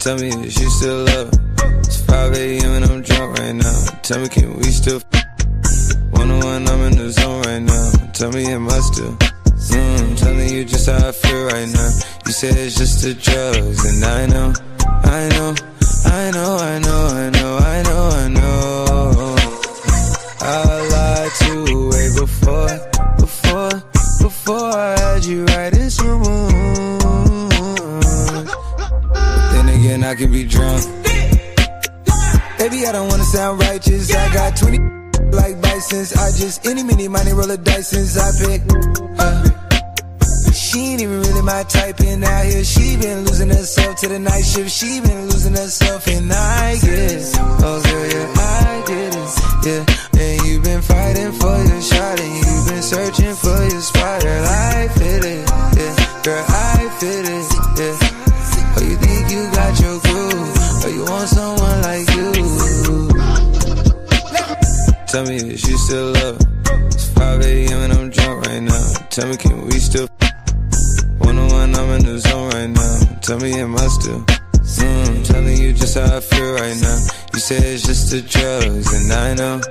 Tell me if you still love her. It's 5 a.m. and I'm drunk right now. Tell me, can we still one-on-one, I'm in the zone right now. Tell me, am I still telling you just how I feel right now. You say it's just the drugs, and I know I lied to you way before I had you right in some wounds. But then again, I can be drunk. Baby, I don't wanna sound righteous. I got 20 like Bisons. I just any mini money roll a dice since I pick. She ain't even really my type, and out here she been losing herself to the night shift. She been losing herself, and I get it. Oh girl, yeah, I get it. Yeah, and you been fighting for your shot, and you been searching for your spot. Girl, I feel it. Yeah, girl, I feel it. Yeah. Oh, you think you got your groove, or you want someone like you? Tell me if you still love her. It's 5 a.m. and I'm drunk right now. Tell me, can we still one-on-one, I'm in the zone right now. Tell me, am I still telling you just how I feel right now. You say it's just the drugs, and I know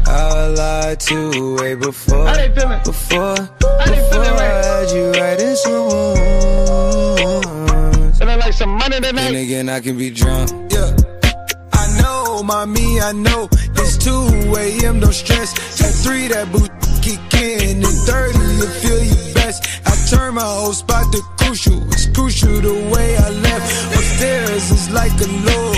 I lied to you way before I had you right in some wounds. Feeling like some money tonight. Then again, I can be drunk. Yeah, I know, mommy, I know. It's 2 a.m., no stress. At 3, that boot kick in. At 30, you feel your best. I turn my whole spot to crucial. It's crucial the way I left. Upstairs is like a little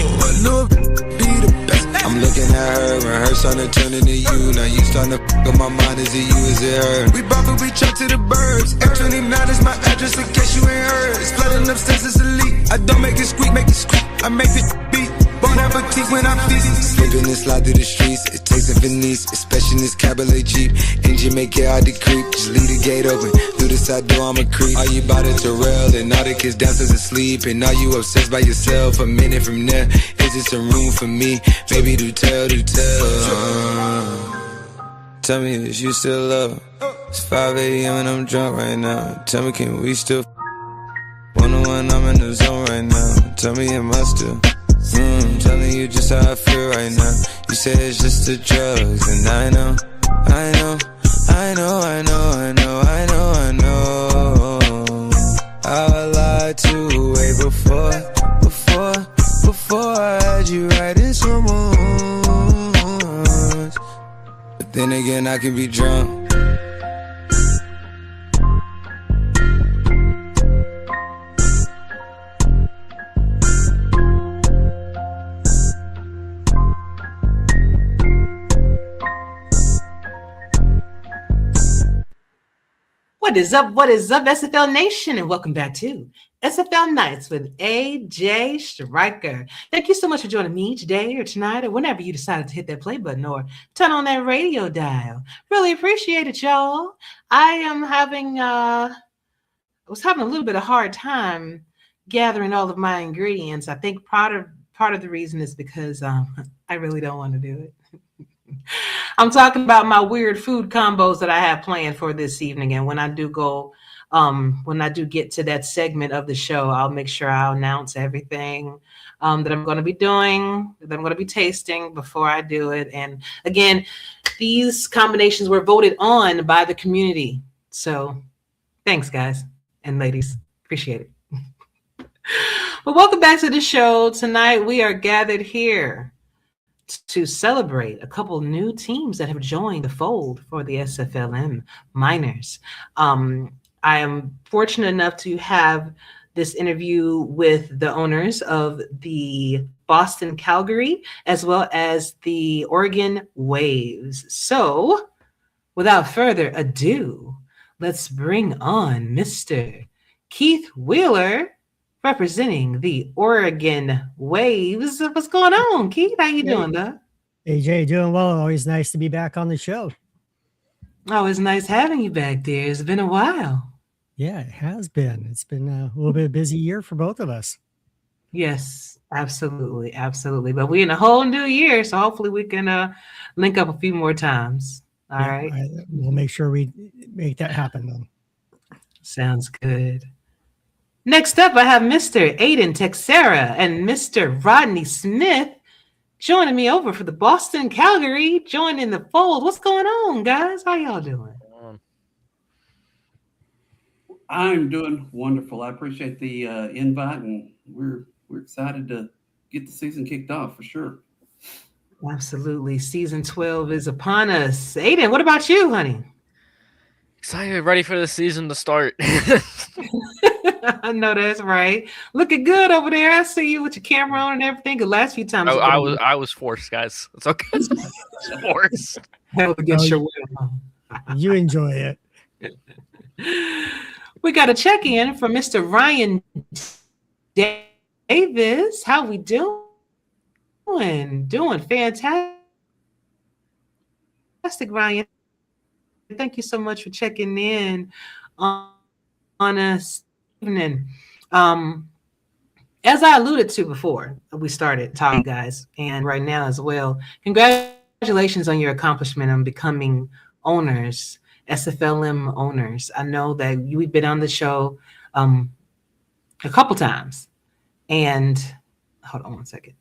be the best. I'm looking at her, and her starting to turn into you. Now you starting to fuck up my mind. Is it you, is it her? We probably truck to the birds. F29 is my address in case you ain't heard. It's flooding upstairs, it's elite. I don't make it squeak, make it squeak. I make it beat. Bon appetit when I'm busy. Slipping and slide through the streets. It takes a finesse, especially in this cabaret Jeep. Engine make it hard to creep. Just leave the gate open. Through the side door, I'm a creep. Are you about it to rail? And all the kids downstairs asleep. And are you obsessed by yourself? A minute from there, is there some room for me? Maybe do tell. Tell me if you still love her. It's 5 a.m. and I'm drunk right now. Tell me, can we still one-on-one, I'm in the zone right now. Tell me, am I still telling you just how I feel right now. You say it's just the drugs, and I know I lied to you way before I had you right in some wounds. But then again, I can be drunk. What is up, SFL Nation, and welcome back to SFL Nights with AJ Striker. Thank you so much for joining me today or tonight or whenever you decided to hit that play button or turn on that radio dial. Really appreciate it, y'all. I was having a little bit of hard time gathering all of my ingredients. I think part of the reason is because I really don't want to do it. I'm talking about my weird food combos that I have planned for this evening. And when I do get to that segment of the show, I'll make sure I'll announce everything that I'm going to be doing, that I'm going to be tasting before I do it. And again, these combinations were voted on by the community. So thanks, guys and ladies. Appreciate it. But welcome back to the show. Tonight, we are gathered here to celebrate a couple new teams that have joined the fold for the SFLm minors. I am fortunate enough to have this interview with the owners of the Boston-Calgary as well as the Oregon Waves. So without further ado, let's bring on Mr. Keith Wheeler, representing the Oregon Waves. What's going on, Keith? How you doing, though? AJ, doing well. Always nice to be back on the show. Oh, it's nice having you back there. It's been a while. Yeah, it has been. It's been a little bit busy year for both of us. Yes, absolutely. Absolutely. But we're in a whole new year, so hopefully we can link up a few more times. All right. We'll make sure we make that happen, though. Sounds good. Next up, I have Mr. Aiden Teixiera and Mr. Rodney Smith joining me over for the Boston-Calgary, joining the fold. What's going on, guys? How y'all doing? I'm doing wonderful. I appreciate the invite, and we're excited to get the season kicked off for sure. Absolutely. Season 12 is upon us. Aiden, what about you, honey? Excited, ready for the season to start. I know that's right. Looking good over there. I see you with your camera on and everything. The last few times I was forced, guys. It's okay. It's forced. Held against your will. You enjoy it. We got a check-in from Mr. Ryan Davis. How we doing? Doing fantastic, Ryan. Thank you so much for checking in on us evening. As I alluded to before we started talking, guys, and right now as well, congratulations on your accomplishment on becoming owners, SFLm owners. I know that we've been on the show a couple times, and hold on one second.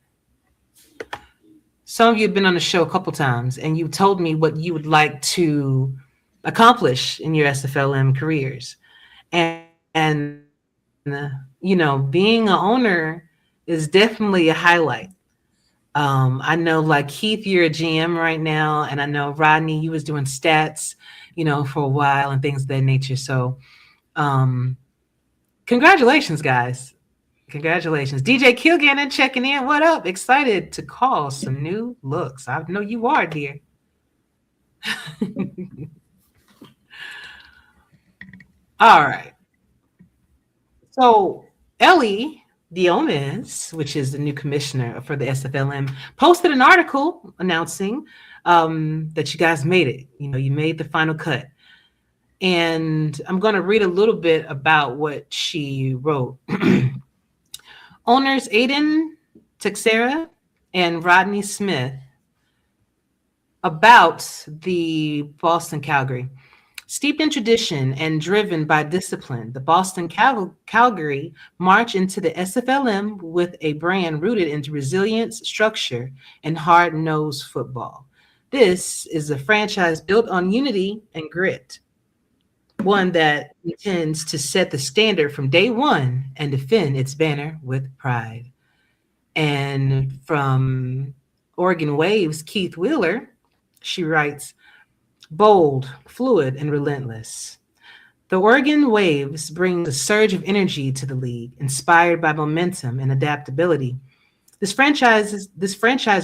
Some of you have been on the show a couple times, and you told me what you would like to accomplish in your SFLm careers. And you know, being an owner is definitely a highlight. I know, like Keith, you're a GM right now, and I know Rodney, you was doing stats, you know, for a while and things of that nature. So, congratulations, guys. Congratulations. DJ Kilgannon checking in. What up? Excited to call some new looks. I know you are, dear. All right. So Ellie Diomes, which is the new commissioner for the SFLm, posted an article announcing that you guys made it. You know, you made the final cut. And I'm going to read a little bit about what she wrote. Owners Aiden Teixiera and Rodney Smith about the Boston-Calgary. Steeped in tradition and driven by discipline, the Boston-Calgary march into the SFLm with a brand rooted into resilience, structure, and hard-nosed football. This is a franchise built on unity and grit, one that intends to set the standard from day one and defend its banner with pride. And from Oregon Waves, Keith Wheeler, she writes, bold, fluid, and relentless. The Oregon Waves bring a surge of energy to the league, inspired by momentum and adaptability. This franchise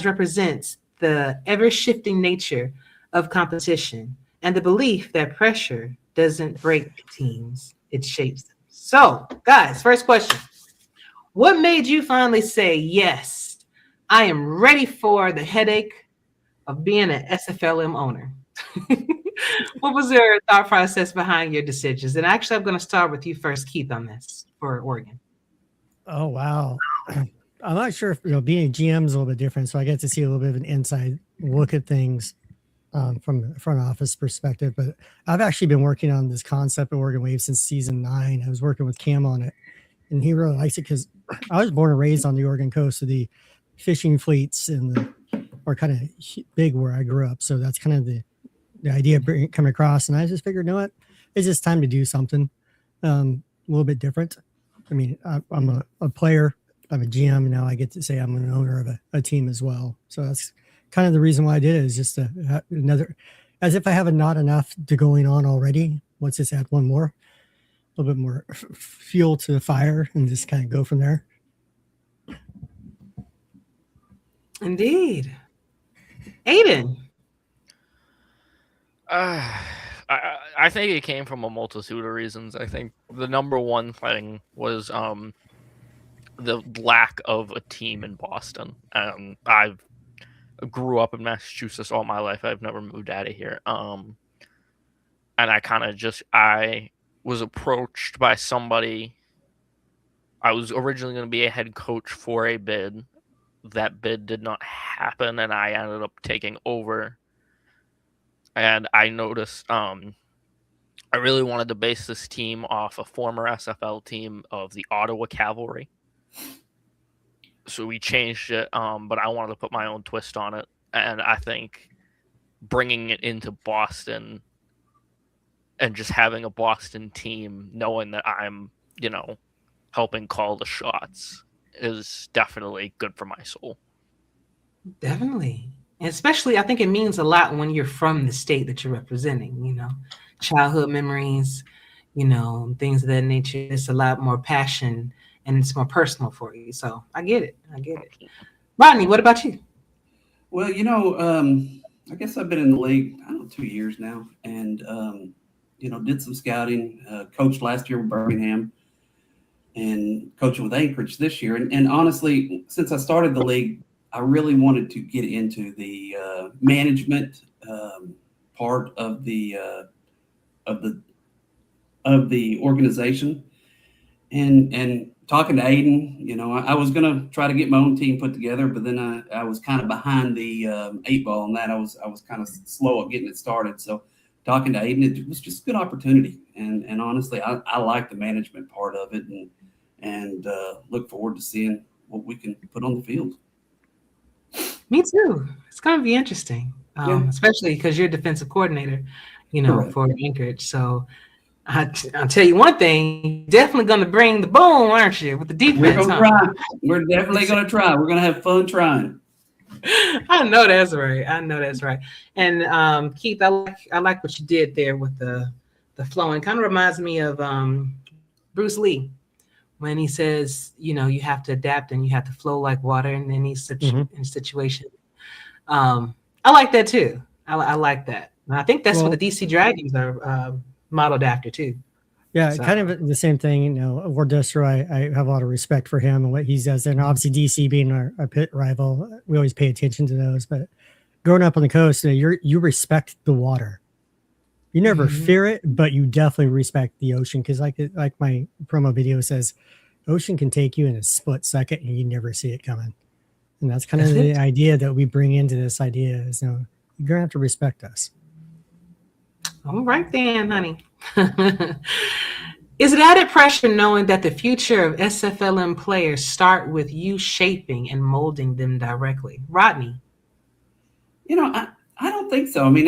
represents the ever-shifting nature of competition and the belief that pressure doesn't break teams, it shapes them. So, guys, first question. What made you finally say, yes, I am ready for the headache of being an SFLm owner? What was your thought process behind your decisions? And actually, I'm going to start with you first, Keith, on this for Oregon. Oh, wow. I'm not sure if, you know, being a GM is a little bit different. So I get to see a little bit of an inside look at things from the front office perspective. But I've actually been working on this concept of Oregon Wave since season 9. I was working with Cam on it, and he really likes it because I was born and raised on the Oregon coast, so the fishing fleets are kind of big where I grew up. So that's kind of the idea coming across. And I just figured, you know what, it's just time to do something a little bit different. I mean, I'm a player, I'm a GM, and now I get to say I'm an owner of a team as well. So that's kind of the reason why I did it, is just another, as if I have not enough to going on already. Let's just add one more, a little bit more fuel to the fire, and just kind of go from there. Indeed. Aiden. I think it came from a multitude of reasons. I think the number one thing was the lack of a team in Boston. I grew up in Massachusetts all my life. I've never moved out of here. And I was approached by somebody. I was originally going to be a head coach for a bid. That bid did not happen, and I ended up taking over. And I noticed I really wanted to base this team off a former SFL team of the Ottawa Cavalry. So we changed it, but I wanted to put my own twist on it. And I think bringing it into Boston and just having a Boston team, knowing that I'm, helping call the shots, is definitely good for my soul. Definitely. And especially, I think it means a lot when you're from the state that you're representing, childhood memories, things of that nature. It's a lot more passion and it's more personal for you. So I get it. Rodney, what about you? Well, I guess I've been in the league, 2 years now, and, did some scouting, coached last year with Birmingham and coaching with Anchorage this year. And honestly, since I started the league, I really wanted to get into the management part of the organization, and talking to Aiden, I was going to try to get my own team put together, but then I was kind of behind the 8 ball on that. I was kind of slow at getting it started. So talking to Aiden, it was just a good opportunity. And honestly, I like the management part of it, and look forward to seeing what we can put on the field. Me too. It's going to be interesting, especially because you're defensive coordinator, Correct. for Anchorage. So I'll tell you one thing, definitely going to bring the boom, aren't you, with the defense? We're going to try. We're definitely going to try. We're going to have fun trying. I know that's right. And Keith, I like what you did there with the flowing. Kind of reminds me of Bruce Lee when he says, you have to adapt and you have to flow like water in any situation. I like that too. I like that. And I think that's what the DC Dragons are modeled after too. Yeah, kind of the same thing. Wardestro, I have a lot of respect for him and what he does. And obviously DC being our pit rival, we always pay attention to those. But growing up on the coast, you respect the water. You never fear it, but you definitely respect the ocean, because like my promo video says, ocean can take you in a split second and you never see it coming. And that's kind of the idea that we bring into this idea is, you're going to have to respect us. All right then, honey. Is it added pressure knowing that the future of SFLm players start with you shaping and molding them directly? Rodney? I don't think so. I mean,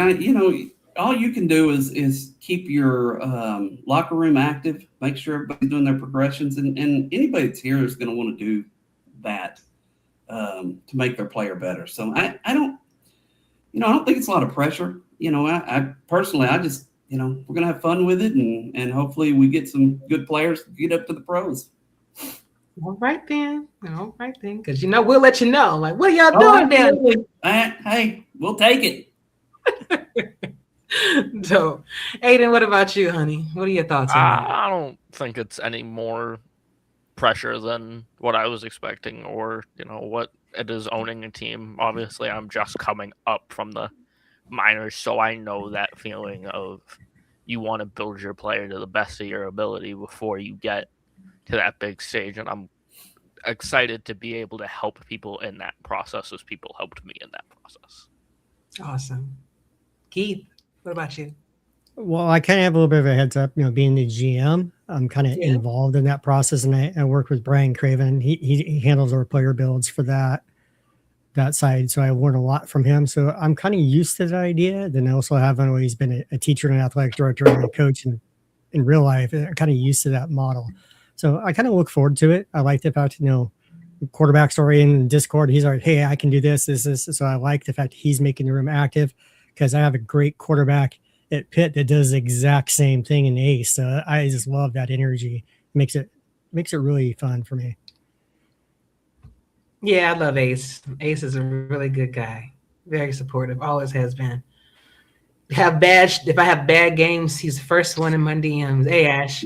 all you can do is keep your locker room active, make sure everybody's doing their progressions, and anybody that's here is going to want to do that to make their player better. So I don't think it's a lot of pressure. I personally, just, we're going to have fun with it, and hopefully we get some good players to get up to the pros. All right then. Because, we'll let you know. Like, what are y'all doing there? Hey, we'll take it. So, Aiden, what about you, honey? What are your thoughts on that? I don't think it's any more pressure than what I was expecting, or what it is owning a team. Obviously, I'm just coming up from the minors, so I know that feeling of you want to build your player to the best of your ability before you get to that big stage, and I'm excited to be able to help people in that process as people helped me in that process. Awesome. Keith, what about you? Well, I kind of have a little bit of a heads up, being the GM, I'm kind of involved in that process, and I work with Brian Craven. He handles our player builds for that side. So I learned a lot from him. So I'm kind of used to that idea. Then I also haven't always been a teacher and an athletic director and a coach in real life. I'm kind of used to that model. So I kind of look forward to it. I like the fact, quarterback story in Discord. He's like, hey, I can do this. So I like the fact he's making the room active, because I have a great quarterback at Pitt that does the exact same thing in Ace. So I just love that energy. Makes it really fun for me. Yeah, I love Ace. Ace is a really good guy. Very supportive. Always has been. If I have bad games, he's the first one in my DMs. Hey, Ash,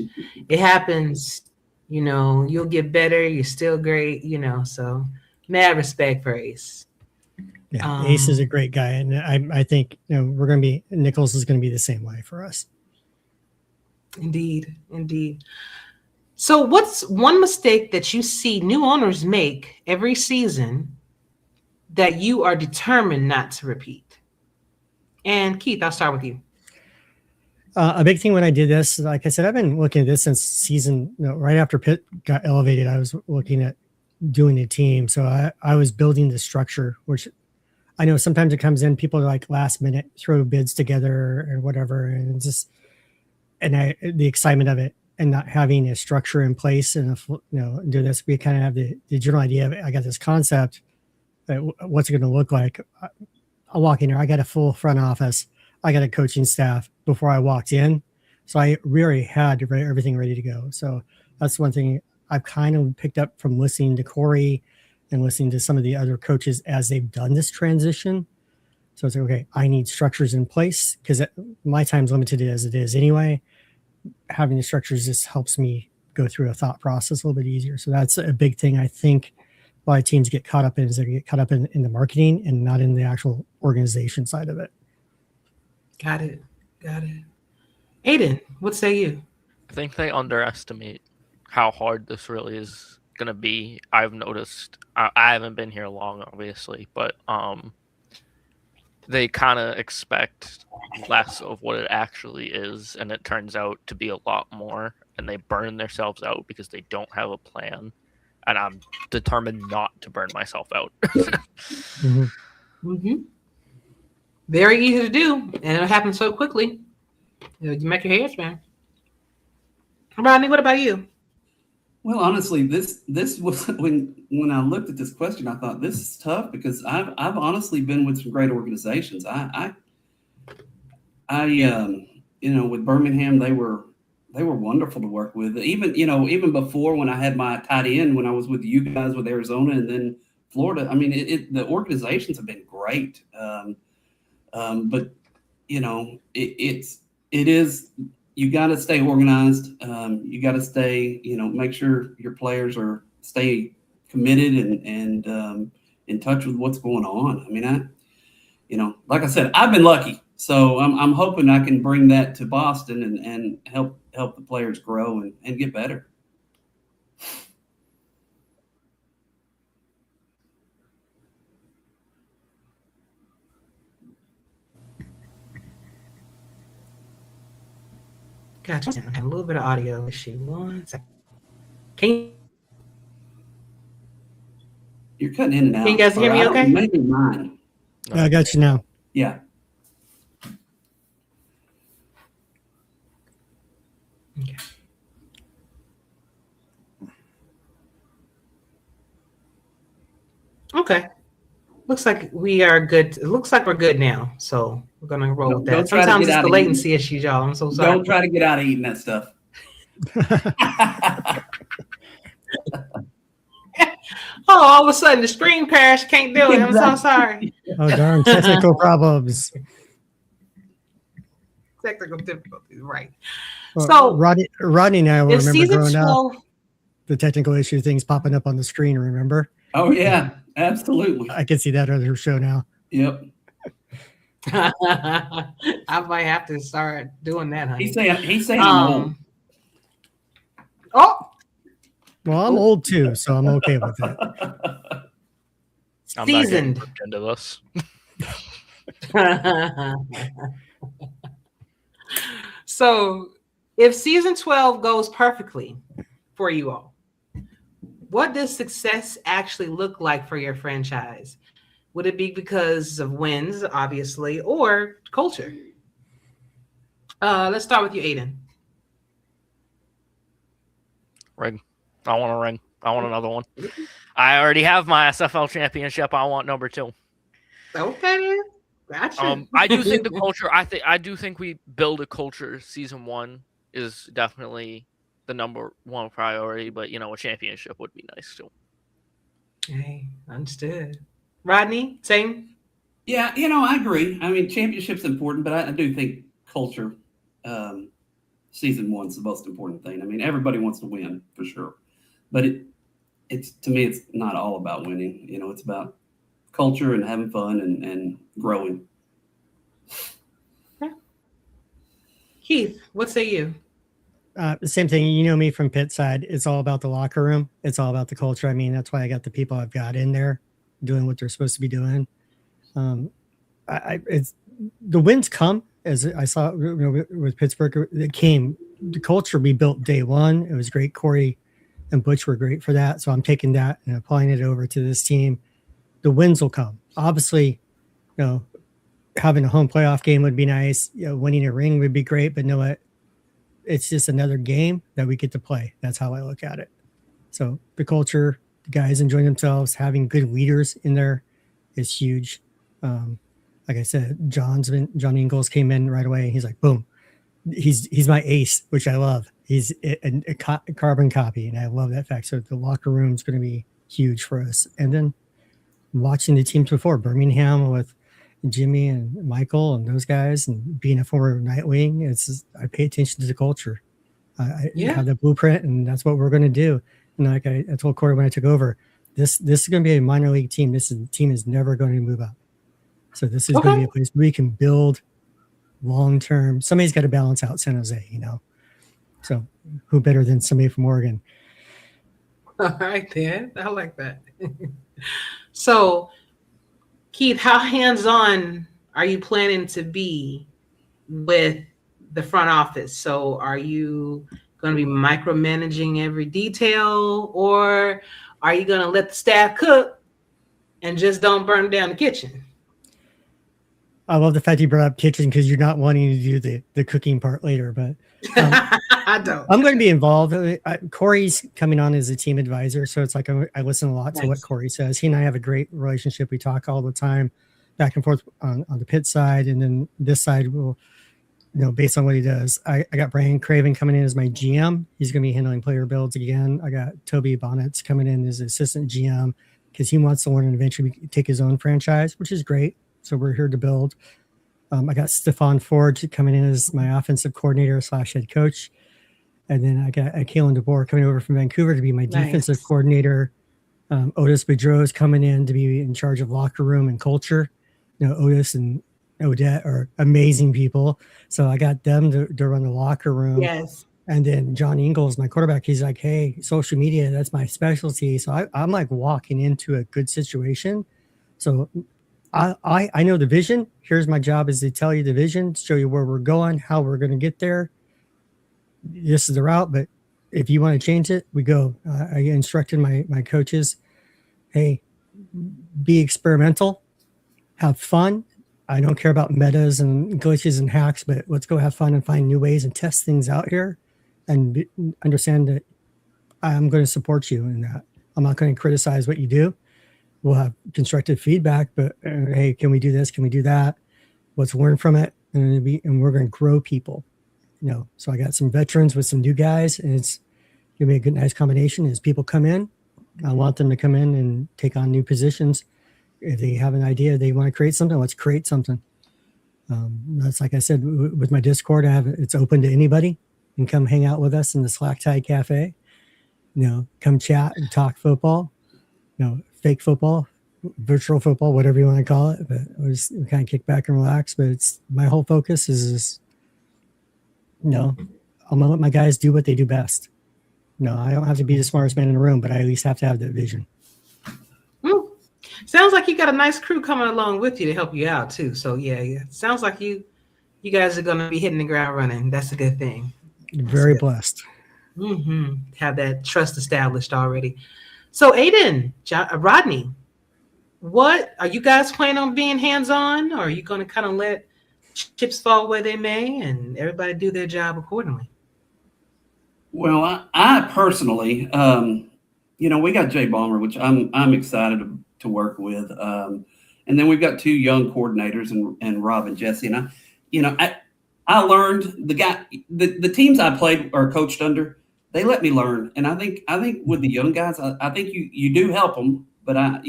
it happens. You'll get better. You're still great. So mad respect for Ace. Yeah, Ace is a great guy, and I think we're going to be Nichols is going to be the same way for us. Indeed. So what's one mistake that you see new owners make every season that you are determined not to repeat? And Keith, I'll start with you. A big thing when I did this, like I said, I've been looking at this since season, right after Pitt got elevated, I was looking at doing a team. So I was building the structure, which I know sometimes it comes in, people are like last minute, throw bids together or whatever. And it's just, the excitement of it and not having a structure in place and, do this, we kind of have the general idea of, I got this concept, what's it going to look like? I walk in there, I got a full front office, I got a coaching staff before I walked in. So I really had everything ready to go. So that's one thing I've kind of picked up from listening to Corey and listening to some of the other coaches as they've done this transition. So it's like, okay, I need structures in place because my time's limited as it is anyway. Having the structures just helps me go through a thought process a little bit easier. So that's a big thing I think a lot of teams get caught up in, is they get caught up in the marketing and not in the actual organization side of it. Got it. Aiden, what say you? I think they underestimate how hard this really is going to be. I've noticed, I haven't been here long, obviously, but they kind of expect less of what it actually is, and it turns out to be a lot more, and they burn themselves out because they don't have a plan, and I'm determined not to burn myself out. Mm-hmm. Mm-hmm. Very easy to do, and it happens so quickly. You make your head spin. Rodney, what about you? Well, honestly, this was when I looked at this question, I thought this is tough because I've honestly been with some great organizations. I with Birmingham, they were wonderful to work with. Even before, when I had my tight end, when I was with you guys with Arizona and then Florida, I mean, the organizations have been great. But it is. You got to stay organized. You got to stay, make sure your players stay committed and in touch with what's going on. I mean, like I said, I've been lucky, so I'm hoping I can bring that to Boston and help the players grow and get better. Gotcha. I have a little bit of audio issue. 1 second. Can You're cutting in and out. you guys hear me okay? Maybe mine. I got you now. Yeah. Okay. Okay. Looks like we are good. It looks like we're good now. So we're going to roll with that. Sometimes it's the latency issues, y'all. I'm so sorry. Don't try to get out of eating that stuff. Oh, all of a sudden the screen crashed. Can't do it. I'm so sorry. Oh, darn. Technical problems. Technical difficulties, right. Well, So Rodney and I will if remember season growing 12, up, the technical issue things popping up on the screen, remember? Oh, yeah, absolutely. I can see that on her show now. Yep. I might have to start doing that, honey. He's saying I'm old. Oh, Well, I'm old too, so I'm okay with it. I'm seasoned. not getting into this. So, if season 12 goes perfectly for you all, what does success actually look like for your franchise? Would it be because of wins, obviously, or culture? Let's start with you, Aiden. Ring. I want a ring. I want another one. I already have my SFL championship. I want number 2. Okay, gotcha. I do think the culture. I do think we build a culture. Season 1 is definitely the number 1 priority, but a championship would be nice too. Hey, understood. Rodney, same. Yeah, I agree. I mean, championship's important, but I do think culture, season 1's the most important thing. I mean, everybody wants to win for sure, but it's to me, it's not all about winning. It's about culture and having fun and growing. Okay. Keith, what say you? The same thing. You know me from Pitt side. It's all about the locker room. It's all about the culture. I mean, that's why I got the people I've got in there doing what they're supposed to be doing. It's the wins come as I saw with Pittsburgh, the culture we built day one. It was great. Corey and Butch were great for that. So I'm taking that and applying it over to this team. The wins will come. Obviously, having a home playoff game would be nice. Winning a ring would be great, but know what? It's just another game that we get to play. That's how I look at it. So the culture, the guys enjoying themselves, having good leaders in there is huge. Like I said, John Ingles came in right away. He's like, boom, he's my ace, which I love. He's a carbon copy, and I love that fact. So the locker room is going to be huge for us. And then watching the teams before, Birmingham with Jimmy and Michael and those guys, and being a former Nightwing, I pay attention to the culture. I have the blueprint, and that's what we're going to do. And like I told Corey when I took over, this is going to be a minor league team. The team is never going to move up. So this is going to be a place we can build long term. Somebody's got to balance out San Jose, So who better than somebody from Oregon? All right, then. I like that. So, Keith, how hands-on are you planning to be with the front office? So are you going to be micromanaging every detail, or are you going to let the staff cook and just don't burn down the kitchen? I love the fact you brought up kitchen because you're not wanting to do the cooking part later, but I don't. I'm going to be involved. Corey's coming on as a team advisor, so it's like I listen a lot to what Corey says. He and I have a great relationship. We talk all the time, back and forth on the pit side, and then this side will, based on what he does. I got Brian Craven coming in as my GM. He's going to be handling player builds again. I got Toby Bonnets coming in as assistant GM because he wants to learn and eventually take his own franchise, which is great. So we're here to build. I got Stefan Ford coming in as my offensive coordinator / head coach. And then I got Kalen DeBoer coming over from Vancouver to be my defensive coordinator. Otis Bedreau is coming in to be in charge of locker room and culture. Otis and Odette are amazing people. So I got them to run the locker room. Yes. And then John Ingles, my quarterback, he's like, hey, social media, that's my specialty. So I'm like walking into a good situation. So I know the vision. Here's my job is to tell you the vision, show you where we're going, how we're going to get there. This is the route, but if you want to change it, we go. I instructed my coaches, hey, be experimental, have fun. I don't care about metas and glitches and hacks, but let's go have fun and find new ways and test things out here and understand that I'm going to support you in that. I'm not going to criticize what you do. We'll have constructive feedback, but hey, can we do this? Can we do that? Let's learn from it. And we're going to grow people, So I got some veterans with some new guys, and it's going to be a good, nice combination. As people come in, I want them to come in and take on new positions. If they have an idea, they want to create something, let's create something. That's like I said, with my Discord, it's open to anybody and come hang out with us in the Slack Tide Cafe. Come chat and talk football, fake football, virtual football, whatever you want to call it. But we kind of kick back and relax. But my whole focus is I'm going to let my guys do what they do best. I don't have to be the smartest man in the room, but I at least have to have that vision. Sounds like you got a nice crew coming along with you to help you out too. So yeah. Sounds like you guys are going to be hitting the ground running. That's a good thing. Very blessed. Mm-hmm. Have that trust established already. So Aiden, Rodney, what are you guys planning on being hands-on, or are you going to kind of let chips fall where they may and everybody do their job accordingly? Well, I personally, we got Jay Balmer, which I'm excited to work with. And then we've got two young coordinators and Rob and Jesse. And I learned the teams I played or coached under, they let me learn. And I think with the young guys, I think you do help them, but I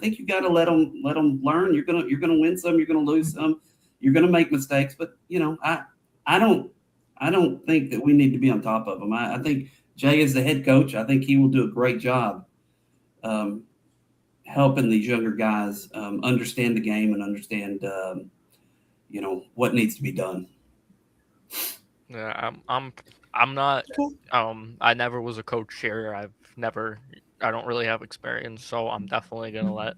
think you got to let them learn. You're going to win some, you're going to lose some, you're going to make mistakes, but I don't think that we need to be on top of them. I think Jay is the head coach. I think he will do a great job helping these younger guys understand the game and understand, what needs to be done. Yeah, I'm not. I never was a coach here. I don't really have experience, so I'm definitely gonna let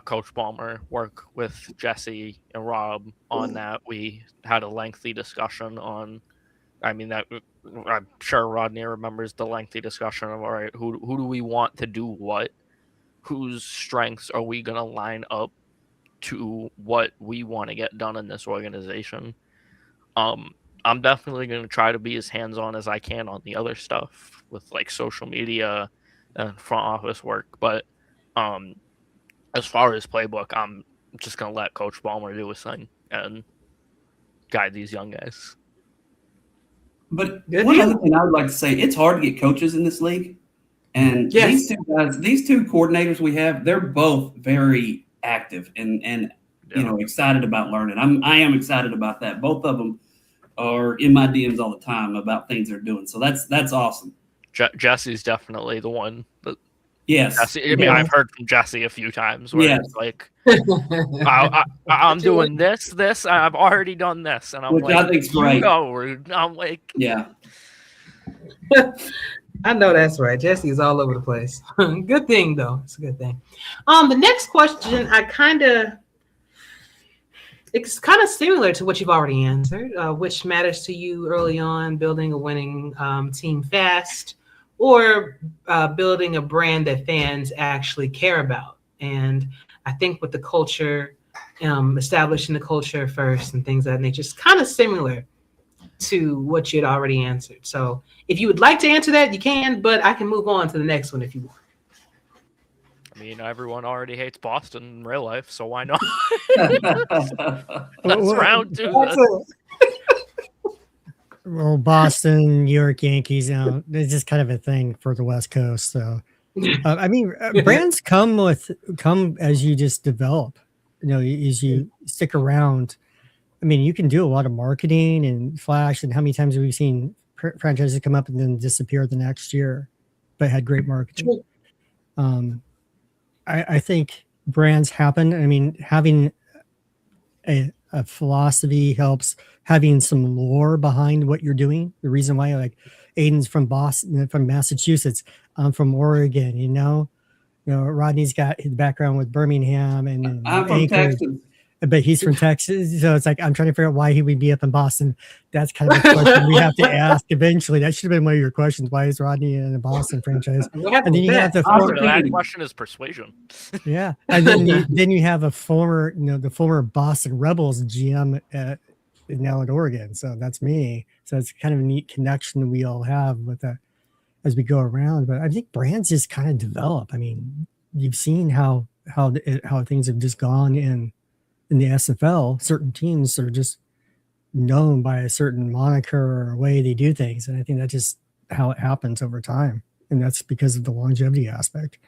Coach Ballmer work with Jesse and Rob on that. We had a lengthy discussion on. I mean, that I'm sure Rodney remembers the lengthy discussion of, all right, who do we want to do what? Whose strengths are we going to line up to what we want to get done in this organization? I'm definitely going to try to be as hands-on as I can on the other stuff with like social media and front office work. But as far as playbook, I'm just going to let Coach Ballmer do his thing and guide these young guys. But one other thing I would like to say, it's hard to get coaches in this league. And these two guys, these two coordinators we have, they're both very active and you know, excited about learning. I am excited about that. Both of them are in my DMs all the time about things they're doing. So that's awesome. Jesse's definitely the one that. Yes. Jesse, I mean, I've heard from Jesse a few times where it's like, I'm doing this, I've already done this. And I'm Which like, I think's great. I'm like, yeah. I know that's right. Jesse is all over the place. Good thing, though. It's a good thing. The next question, it's kind of similar to what you've already answered. Which matters to you early on, building a winning team fast, or building a brand that fans actually care about? And I think with the culture, establishing the culture first and things of that nature, it's kind of similar to what you had already answered. So if you would like to answer that, you can, but I can move on to the next one if you want. I mean, everyone already hates Boston in real life, so why not? That's round two. Well, Boston, New York Yankees, you know, it's just kind of a thing for the West Coast. So, I mean, brands come as you just develop, you know, as you stick around. I mean, you can do a lot of marketing and flash, and how many times have we seen franchises come up and then disappear the next year, but had great marketing. I think brands happen. I mean, having a philosophy helps, having some lore behind what you're doing. The reason why, like, Aiden's from Boston, from Massachusetts, I'm from Oregon, you know, Rodney's got his background with Birmingham and I'm from Texas. But he's from Texas. So it's like, I'm trying to figure out why he would be up in Boston. That's kind of a question we have to ask eventually. That should have been one of your questions. Why is Rodney in a Boston franchise? And then you have that question is persuasion. Yeah. And then you have a former, the former Boston Rebels GM now at Oregon. So that's me. So it's kind of a neat connection we all have with that as we go around. But I think brands just kind of develop. I mean, you've seen how things have just gone in the SFL. Certain teams are just known by a certain moniker or way they do things. And I think that's just how it happens over time. And that's because of the longevity aspect.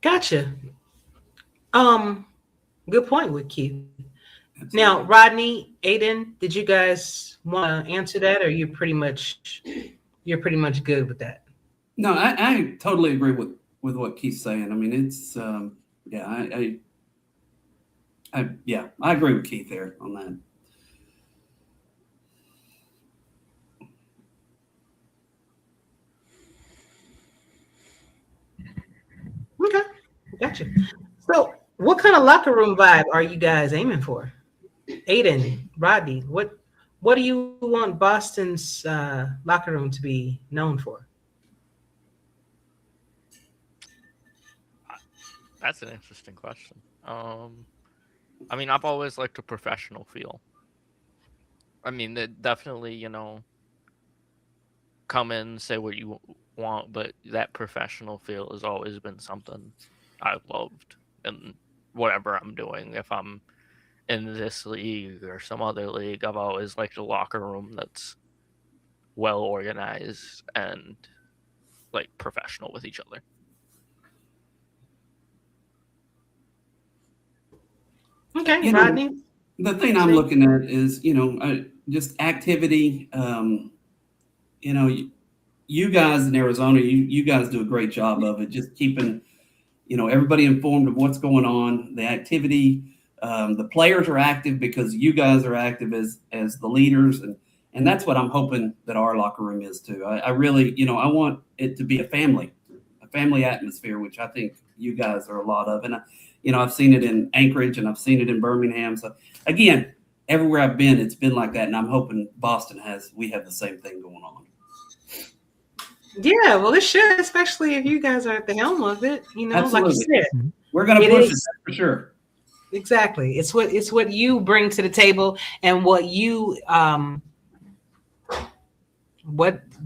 Gotcha. Good point with Keith. Now, Rodney, Aiden, did you guys want to answer that, or you're pretty much good with that? No, I totally agree with what Keith's saying. I mean, it's I agree with Keith there on that. Okay, gotcha. So, what kind of locker room vibe are you guys aiming for? Aiden, Rodney, what do you want Boston's locker room to be known for? That's an interesting question. I mean, I've always liked a professional feel. I mean, definitely, come in, say what you want, but that professional feel has always been something I've loved in whatever I'm doing. If I'm in this league or some other league, I've always liked a locker room that's well organized and like professional with each other. Okay, Rodney. The thing I'm looking at is, just activity. You guys in Arizona, you guys do a great job of it, just keeping, everybody informed of what's going on, the activity, The players are active because you guys are active as the leaders, and that's what I'm hoping that our locker room is too. I really, I want it to be a family atmosphere, which I think you guys are a lot of. And I've seen it in Anchorage and I've seen it in Birmingham. So again, everywhere I've been, it's been like that, and I'm hoping Boston we have the same thing going on. Yeah, well, it should, especially if you guys are at the helm of it. Absolutely. Like you said, we're going to push it for sure. Exactly. It's what you bring to the table and what you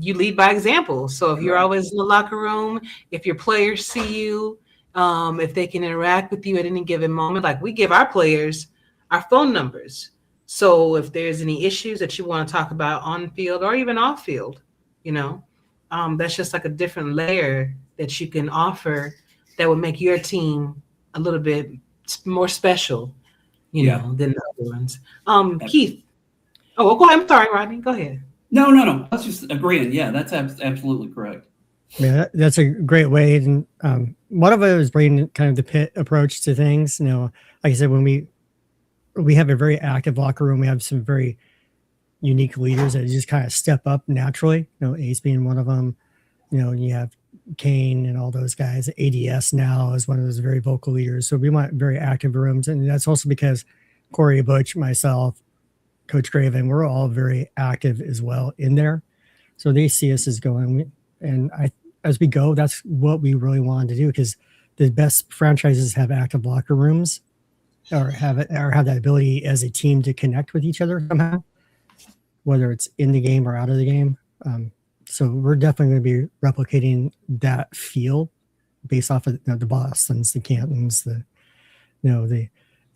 lead by example. So if you're always in the locker room, if your players see you, if they can interact with you at any given moment, like we give our players our phone numbers. So if there's any issues that you want to talk about on field or even off field, that's just like a different layer that you can offer that would make your team a little bit more special, than the other ones. Keith. Oh, go ahead. I'm sorry, Rodney. Go ahead. No. I was just agreeing. Yeah, that's absolutely correct. Yeah, that's a great way. And one of it is bringing kind of the pit approach to things. Like I said, when we have a very active locker room, we have some very unique leaders that just kind of step up naturally. Ace being one of them. You have Kane and all those guys. ADS now is one of those very vocal leaders. So we want very active rooms. And that's also because Corey Butch, myself, Coach Graven, we're all very active as well in there. So they see us as going. And as we go, that's what we really wanted to do, because the best franchises have active locker rooms or have that ability as a team to connect with each other somehow, whether it's in the game or out of the game. So we're definitely going to be replicating that feel based off of the Bostons, the Cantons, the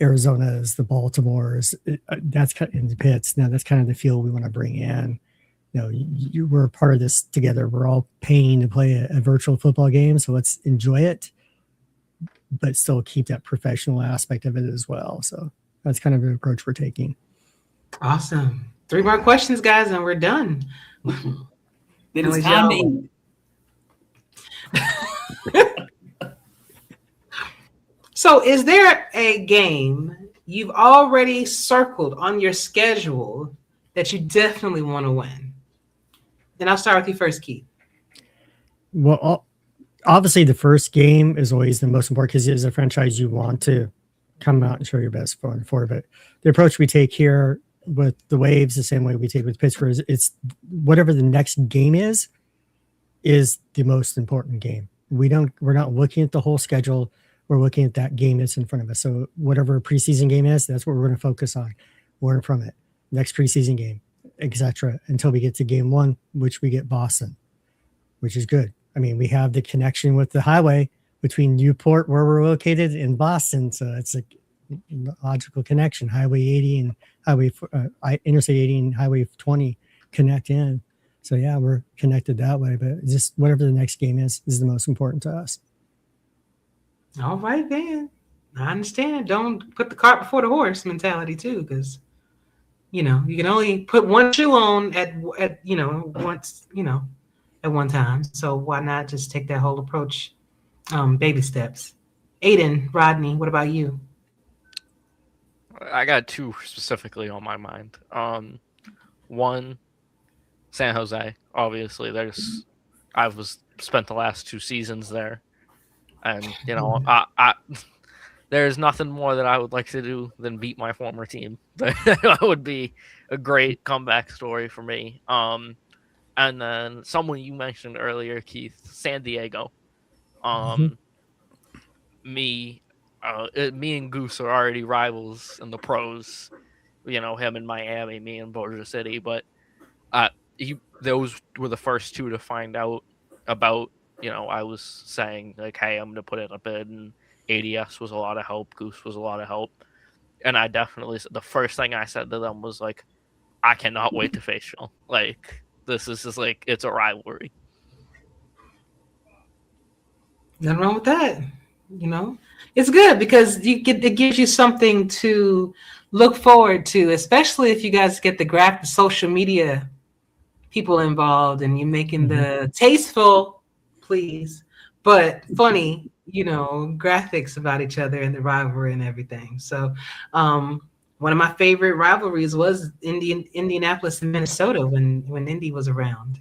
Arizonas, the Baltimores. That's kind of in the pits. Now that's kind of the feel we want to bring in. We're part of this together. We're all paying to play a virtual football game, so let's enjoy it, but still keep that professional aspect of it as well. So that's kind of the approach we're taking. Awesome. 3 more questions, guys, and we're done. It is time. So is there a game you've already circled on your schedule that you definitely want to win? Then I'll start with you first, Keith. Well, obviously the first game is always the most important because it is a franchise you want to come out and show your best for. But the approach we take here with the Waves, the same way we take with Pittsburgh, it's whatever the next game is the most important game. We're not looking at the whole schedule. We're looking at that game that's in front of us. So whatever preseason game is, that's what we're going to focus on. Learn from it. Next preseason game, etc. Until we get to game 1, which we get Boston, which is good. I mean, we have the connection with the highway between Newport, where we're located, and Boston. So it's a logical connection. Highway 80 and Interstate 80 and Highway 20 connect in. So yeah, we're connected that way. But just whatever the next game is the most important to us. All right, then. I understand. Don't put the cart before the horse mentality too, because you can only put one shoe on at once, at one time. So why not just take that whole approach, baby steps? Aiden, Rodney, what about you? I got 2 specifically on my mind. One, San Jose. Obviously, I've spent the last 2 seasons there, and I there's nothing more that I would like to do than beat my former team. That would be a great comeback story for me. And then someone you mentioned earlier, Keith, San Diego. Me and Goose are already rivals in the pros. Him in Miami, me in Boulder City. But those were the first 2 to find out about. I was saying like, hey, I'm going to put in a bid, and ADS was a lot of help. Goose was a lot of help. And I definitely, the first thing I said to them was like, I cannot wait to face y'all. Like, this is just like, it's a rivalry. Nothing wrong with that. It's good because it gives you something to look forward to, especially if you guys get the social media people involved and you're making the tasteful, please, but funny graphics about each other and the rivalry and everything. So one of my favorite rivalries was Indianapolis and Minnesota when Indy was around,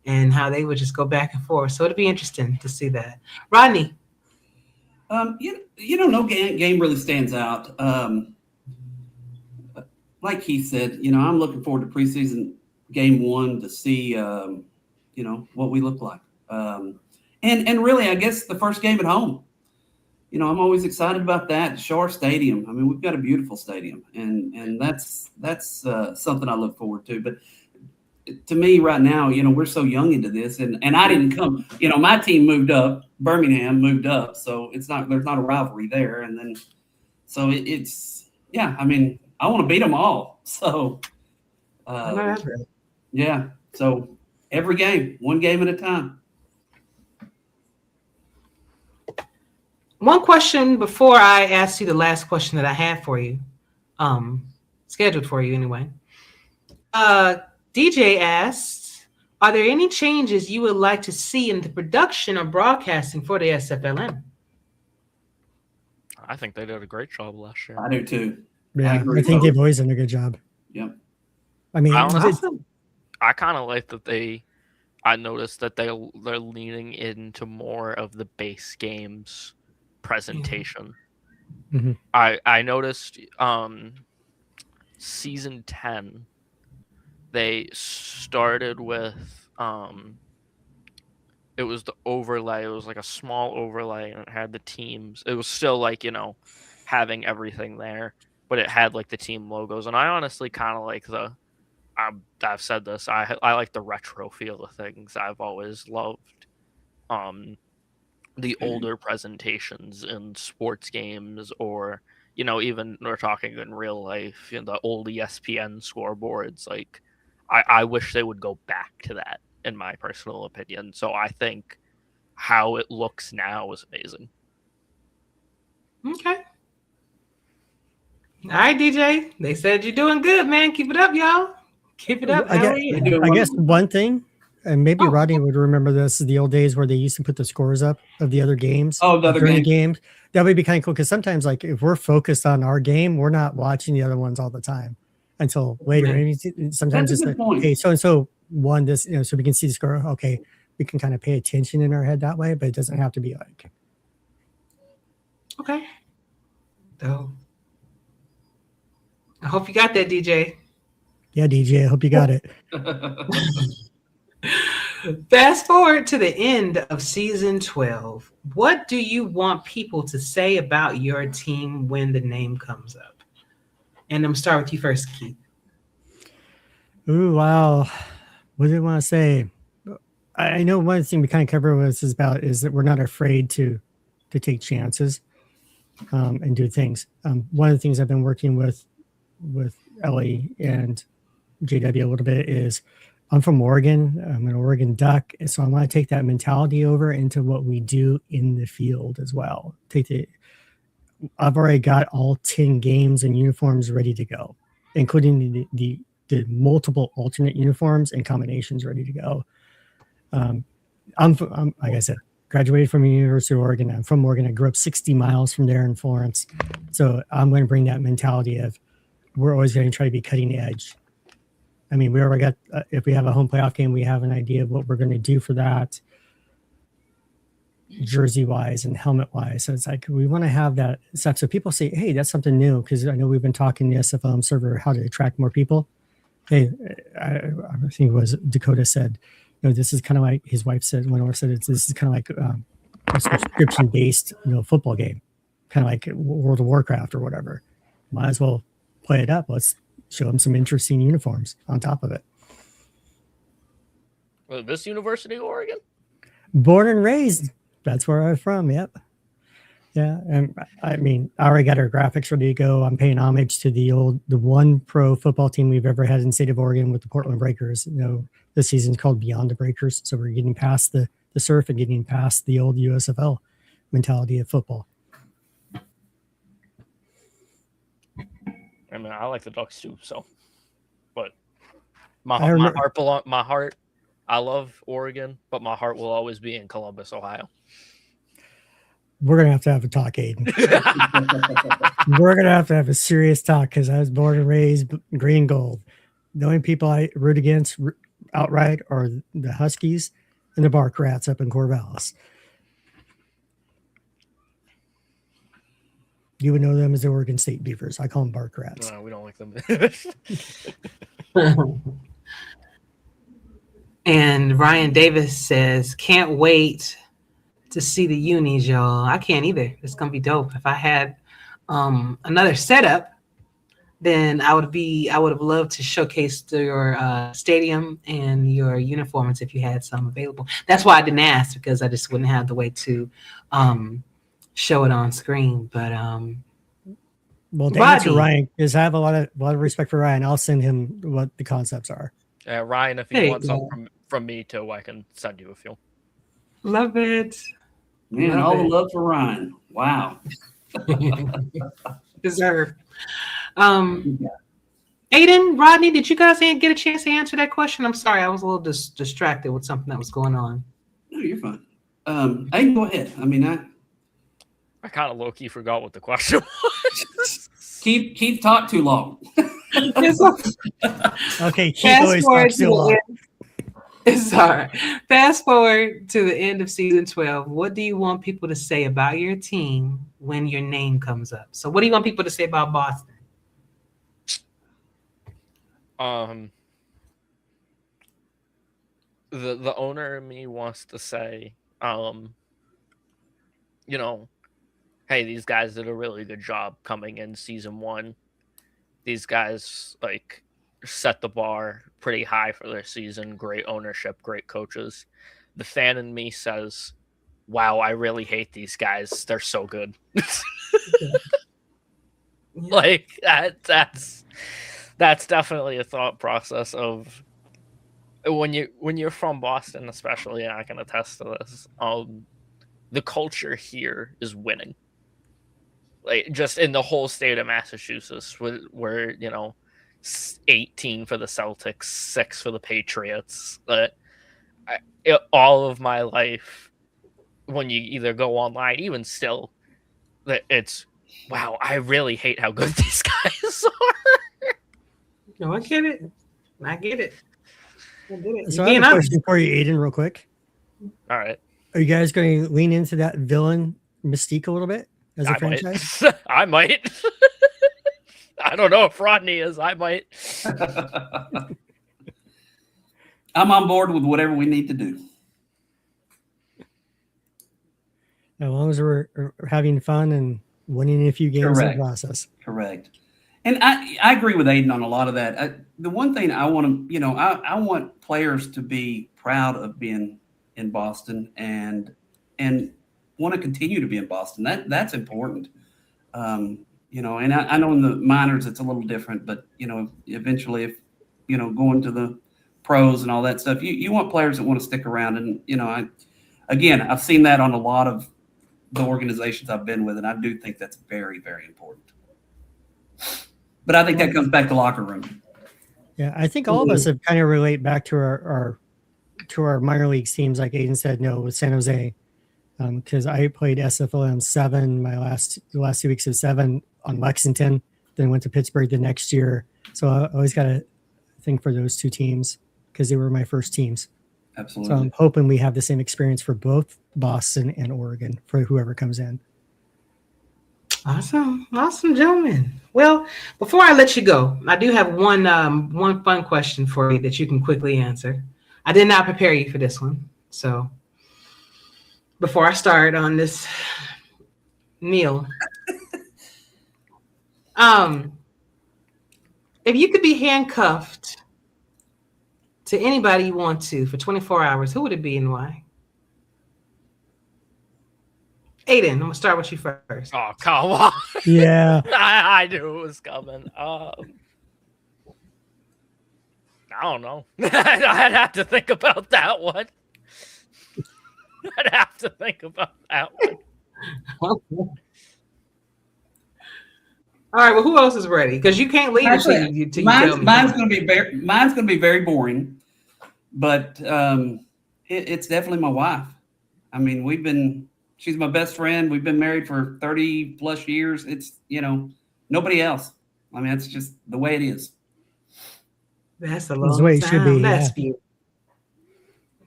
and how they would just go back and forth. So it'd be interesting to see that. Rodney. No game really stands out. Like Keith said, I'm looking forward to preseason game 1 to see, what we look like. And really, I guess the first game at home. I'm always excited about that. Show our stadium. I mean, we've got a beautiful stadium, and that's something I look forward to. But to me, right now, we're so young into this, and I didn't come. My team moved up. Birmingham moved up, so there's not a rivalry there. And then, so it's I mean, I want to beat them all. So, yeah. So every game, one game at a time. One question before I ask you the last question that I have for you, scheduled for you anyway. DJ asked, are there any changes you would like to see in the production or broadcasting for the SFLm? I think they did a great job last year. I do too. Yeah, I think they've always done a good job. Yep. I mean, I kind of like that I noticed that they're leaning into more of the base games presentation. Mm-hmm. I noticed season 10 they started with it was the overlay. It was like a small overlay, and it had the teams. It was still like having everything there, but it had like the team logos. And I honestly kind of like I've said this, I like the retro feel of things. I've always loved the older presentations in sports games, or even we're talking in real life, the old ESPN scoreboards. Like I wish they would go back to that, in my personal opinion. So I think how it looks now is amazing. Okay. All right, DJ. They said you're doing good, man. Keep it up, y'all. Keep it up. I guess one thing, and maybe Rodney would remember this, is the old days where they used to put the scores up of the other games. Oh, the other games. That would be kind of cool, because sometimes, like, if we're focused on our game, we're not watching the other ones all the time until later. I mean, sometimes it's like, hey, so-and-so won this, so we can see the score. Okay, we can kind of pay attention in our head that way, but it doesn't have to be like. Okay. So, I hope you got that, DJ. Yeah, DJ, I hope you got it. Fast forward to the end of season 12. What do you want people to say about your team when the name comes up? And I'm going to start with you first, Keith. Ooh, wow. What do I want to say? I know one thing we kind of covered is that we're not afraid to take chances and do things. One of the things I've been working with Ellie and JW a little bit is I'm from Oregon. I'm an Oregon Duck. And so I want to take that mentality over into what we do in the field as well. I've already got all 10 games and uniforms ready to go, including the multiple alternate uniforms and combinations ready to go. I'm like I said, graduated from the University of Oregon. I'm from Oregon. I grew up 60 miles from there in Florence. So I'm going to bring that mentality of we're always going to try to be cutting edge. I mean, we already got, if we have a home playoff game, we have an idea of what we're going to do for that jersey-wise and helmet-wise. So it's like we want to have that stuff. So people say, hey, that's something new, because I know we've been talking the SFLm server how to attract more people. Hey, I think it was Dakota said, this is kind of like his wife said, this is kind of like a subscription-based football game, kind of like World of Warcraft or whatever. Might as well play it up. Let's show them some interesting uniforms on top of it. Well, this University of Oregon? Born and raised. That's where I'm from. Yep. Yeah. And I mean, I already got our graphics ready to go. I'm paying homage to the one pro football team we've ever had in the state of Oregon with the Portland Breakers. This season's called Beyond the Breakers. So we're getting past the surf and getting past the old USFL mentality of football. I mean, I like the Ducks too. So, but my heart. I love Oregon, but my heart will always be in Columbus, Ohio. We're gonna have to have a talk, Aiden. We're gonna have to have a serious talk because I was born and raised green and gold. The only people I root against outright are the Huskies and the Bark Rats up in Corvallis. You would know them as the Oregon State Beavers. I call them Bark Rats. No, we don't like them. And Ryan Davis says, "Can't wait to see the unis, y'all." I can't either. It's gonna be dope. If I had another setup, then I would have loved to showcase your stadium and your uniforms if you had some available. That's why I didn't ask, because I just wouldn't have the way to show it on screen. But well, to answer Ryan, because I have a lot of respect for Ryan, I'll send him what the concepts are. Ryan, if you want some from me too, I can send you a few. Love it. Man, all the love for Ryan. Wow. Deserve. Aiden, Rodney, did you guys get a chance to answer that question? I'm sorry, I was a little distracted with something that was going on. No, you're fine. Aiden, go ahead. I mean, I kind of low-key forgot what the question was. Keith talked too long. Okay, Keith always talks too long. Sorry. Fast forward to the end of season 12. What do you want people to say about your team when your name comes up? So what do you want people to say about Boston? The owner in me wants to say, you know, hey, these guys did a really good job coming in season 1. These guys like set the bar pretty high for their season. Great ownership, great coaches. The fan in me says, wow, I really hate these guys. They're so good. Like that's definitely a thought process of when you're from Boston, especially, and I can attest to this. The culture here is winning. Like just in the whole state of Massachusetts, where you know, 18 for the Celtics, 6 for the Patriots. All of my life, when you either go online, even still, it's wow. I really hate how good these guys are. No, I get it. I get it. So I have a question for you, Aiden, real quick. All right. Are you guys going to lean into that villain mystique a little bit as a franchise? I might. I don't know if Rodney is. I might. I'm on board with whatever we need to do. As long as we're having fun and winning a few games in the process. Correct. And I agree with Aiden on a lot of that. The one thing I want to, I want players to be proud of being in Boston and want to continue to be in Boston. That's important. And I know in the minors it's a little different, but eventually if going to the pros and all that stuff, you want players that want to stick around. And I've seen that on a lot of the organizations I've been with, and I do think that's very, very important. But I think that comes back to locker room. Yeah, I think all of us have kind of relate back to our minor leagues teams, like Aiden said, with San Jose, because I played SFLm 7 the last 2 weeks of 7 on Lexington, then went to Pittsburgh the next year. So I always got to think for those 2 teams because they were my first teams. Absolutely. So I'm hoping we have the same experience for both Boston and Oregon for whoever comes in. Awesome, gentlemen. Well, before I let you go, I do have one fun question for you that you can quickly answer. I did not prepare you for this one, so before I start on this meal, if you could be handcuffed to anybody you want to for 24 hours, who would it be and why? Aiden, I'm gonna start with you first. Oh, come on. Yeah. I knew it was coming. I don't know. I'd have to think about that one. All right. Well, who else is ready? Because you can't leave until you tell me. Mine's gonna be very boring, but it's definitely my wife. I mean, She's my best friend. We've been married for 30 plus years. It's, nobody else. I mean, it's just the way it is. That's a That's long the way it time. should be. That's Yeah. beautiful.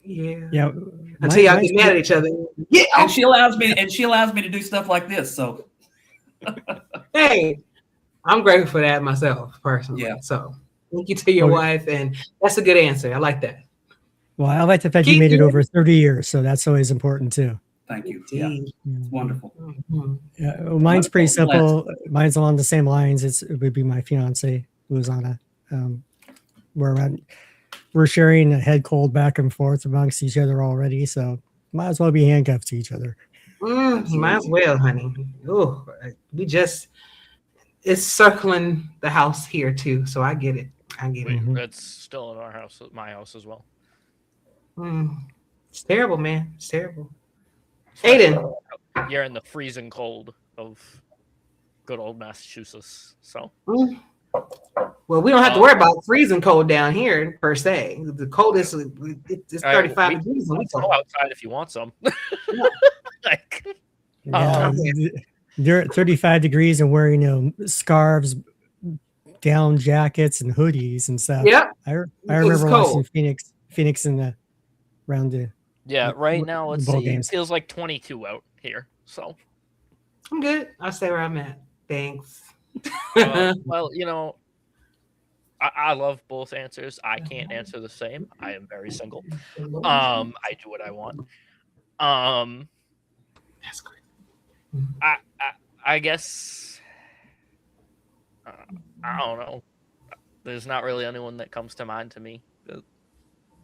Yeah. Yeah. Until y'all get mad at each other. Yeah. And she allows me to do stuff like this. So Hey, I'm grateful for that myself, personally. Yeah. So thank you to your wife, and that's a good answer. I like that. Well, I like the fact you made it over 30 years, so that's always important too. thank you. Yeah, it's wonderful. Mhm. Yeah, well, mine's pretty simple. Mine's along the same lines. It would be my fiance who's on we're sharing a head cold back and forth amongst each other already, so might as well be handcuffed to each other. Might as well, honey. Oh, it's circling the house here too, so I get it. That's still in our house, my house as well. It's terrible, man. It's terrible. Aiden, You're in the freezing cold of good old Massachusetts, so. Well, we don't have to worry about freezing cold down here per se. The coldest it's 35 degrees. Go outside if you want some. They're at 35 degrees and wearing scarves, down jackets, and hoodies and stuff. Yep. I remember watching Phoenix in the round the. Yeah, right now let's see. Games. It feels like 22 out here, so. I'm good. I'll stay where I'm at. Thanks. Well, I love both answers. I can't answer the same. I am very single. I do what I want. That's great. I guess I don't know. There's not really anyone that comes to mind to me.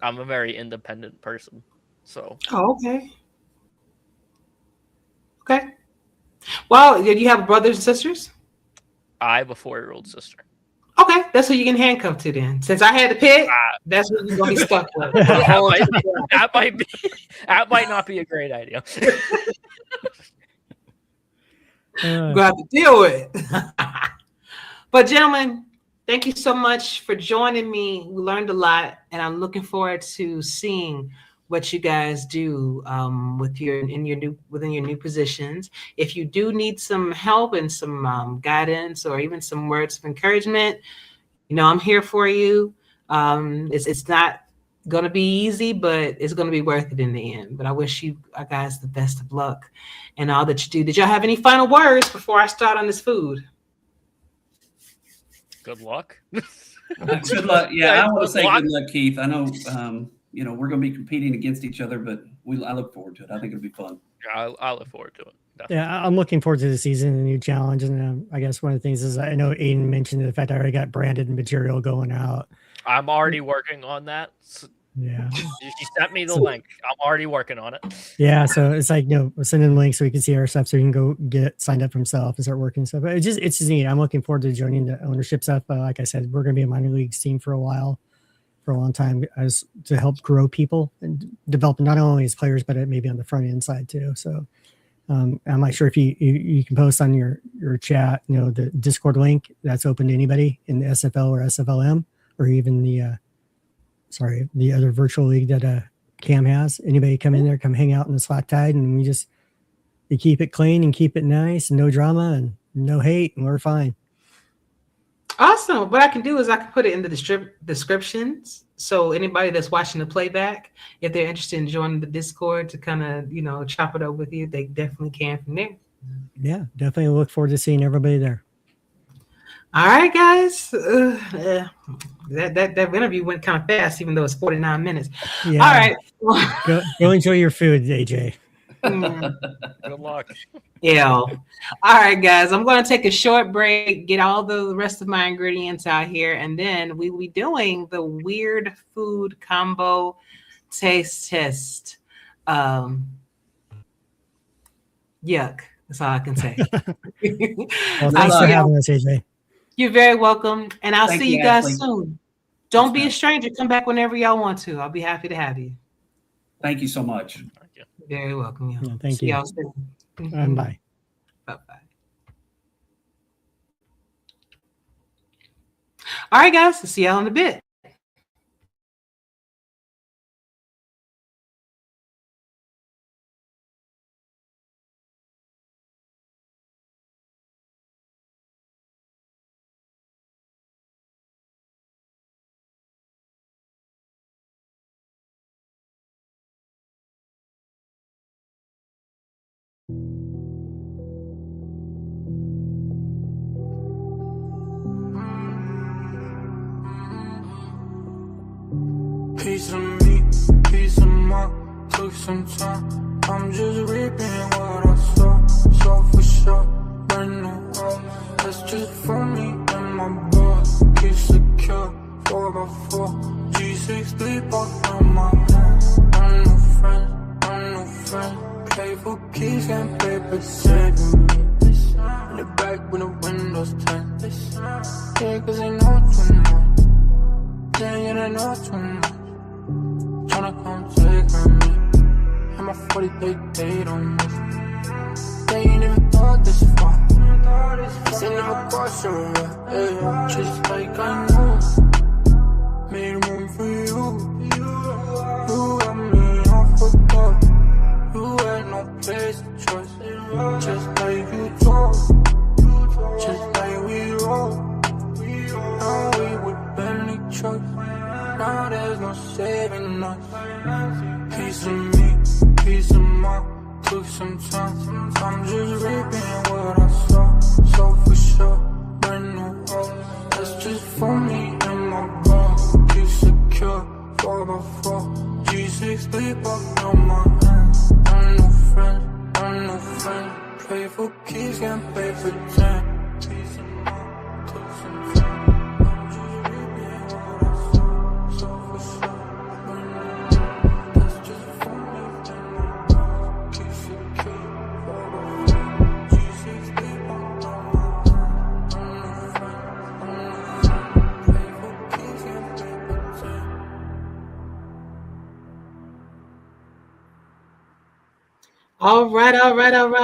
I'm a very independent person, so. Oh, okay. Okay. Well, did you have brothers and sisters? I have a 4-year-old sister. Okay, that's who you can handcuff to then. Since I had to pick, that's what you're gonna be stuck with. that might not be a great idea. You're gonna have to deal with it. But gentlemen, thank you so much for joining me. We learned a lot, and I'm looking forward to seeing what you guys do within your new positions. If you do need some help and some guidance or even some words of encouragement, I'm here for you. It's not going to be easy, but it's going to be worth it in the end. But I wish you guys the best of luck and all that you do. Did y'all have any final words before I start on this food? Good luck. Good luck. Yeah, I want to say good luck, Keith. I know, we're going to be competing against each other, but I look forward to it. I think it'll be fun. I look forward to it. Definitely. Yeah, I'm looking forward to the season and the new challenge. And I guess one of the things is I know Aiden mentioned the fact I already got branded material going out. I'm already working on that. Yeah. You sent me the link. I'm already working on it. Yeah, so it's like sending links so we can see our stuff, so we can go get signed up himself and start working stuff. But it's just neat. I'm looking forward to joining the ownership stuff. Like I said, we're going to be a minor leagues team for a long time, as to help grow people and develop not only as players but maybe on the front end side too. So I'm not sure if you can post on your chat, the Discord link that's open to anybody in the SFL or SFLm, or even the other virtual league that Cam has. Anybody come in there, come hang out in the Slack tide, and we keep it clean and keep it nice and no drama and no hate, and we're fine. Awesome. What I can do is I can put it in the descriptions. So anybody that's watching the playback, if they're interested in joining the Discord to kind of, chop it up with you, they definitely can from there. Yeah, definitely look forward to seeing everybody there. All right, guys. That interview went kind of fast, even though it's 49 minutes. Yeah. All right. Go enjoy your food, AJ. Good luck. Yeah. All right, guys. I'm going to take a short break, get all the rest of my ingredients out here, and then we will be doing the weird food combo taste test. Yuck. That's all I can say. Well, thanks for having us, AJ. You're very welcome, and I'll see you guys Ashley. soon. Don't be a stranger. Come back whenever y'all want to. I'll be happy to have you. Thank you so much. Thank you. You're very welcome. Yeah. Thank See you. y'all soon. Bye. Bye-bye. All right, guys. See y'all in a bit. Piece of me, piece of mine, took some time. I'm just reaping what I sow, so for sure, brand new heart. That's just for me and my blood. Keep secure, 4x4, G6 sleep up on my hands. I'm no friend, I'm no friend. Pay for keys and paper saving me. In the back when the windows turn. Yeah, cause they know too much. Yeah, they know too much. Tryna come take on me. And my 40 they don't miss. They ain't even thought this far. This ain't never crossed your way. Yeah, just like I know. Made room for you. You got me off for thought. You had no place to trust. Just like you told. Just like we roll. Now we with Bentley trucks. Now there's no saving us. Piece of me, piece of mine, took some time. I'm just reaping what I saw, so for sure, brand new heart. That's just for me and my blood. Keep secure, 4x4, G6 sleep up on my hands. I'm no friend, I'm no friend. Pay for keys, can't pay for 10. Piece of mine, took some time. I'm just reaping what I saw, so for sure, brand new heart. That's just for me and my blood. Keep secure, 4x4, G6 sleep up on my hands. I'm no friend, I'm no friend. Pay for keys, can't pay for 10. All right.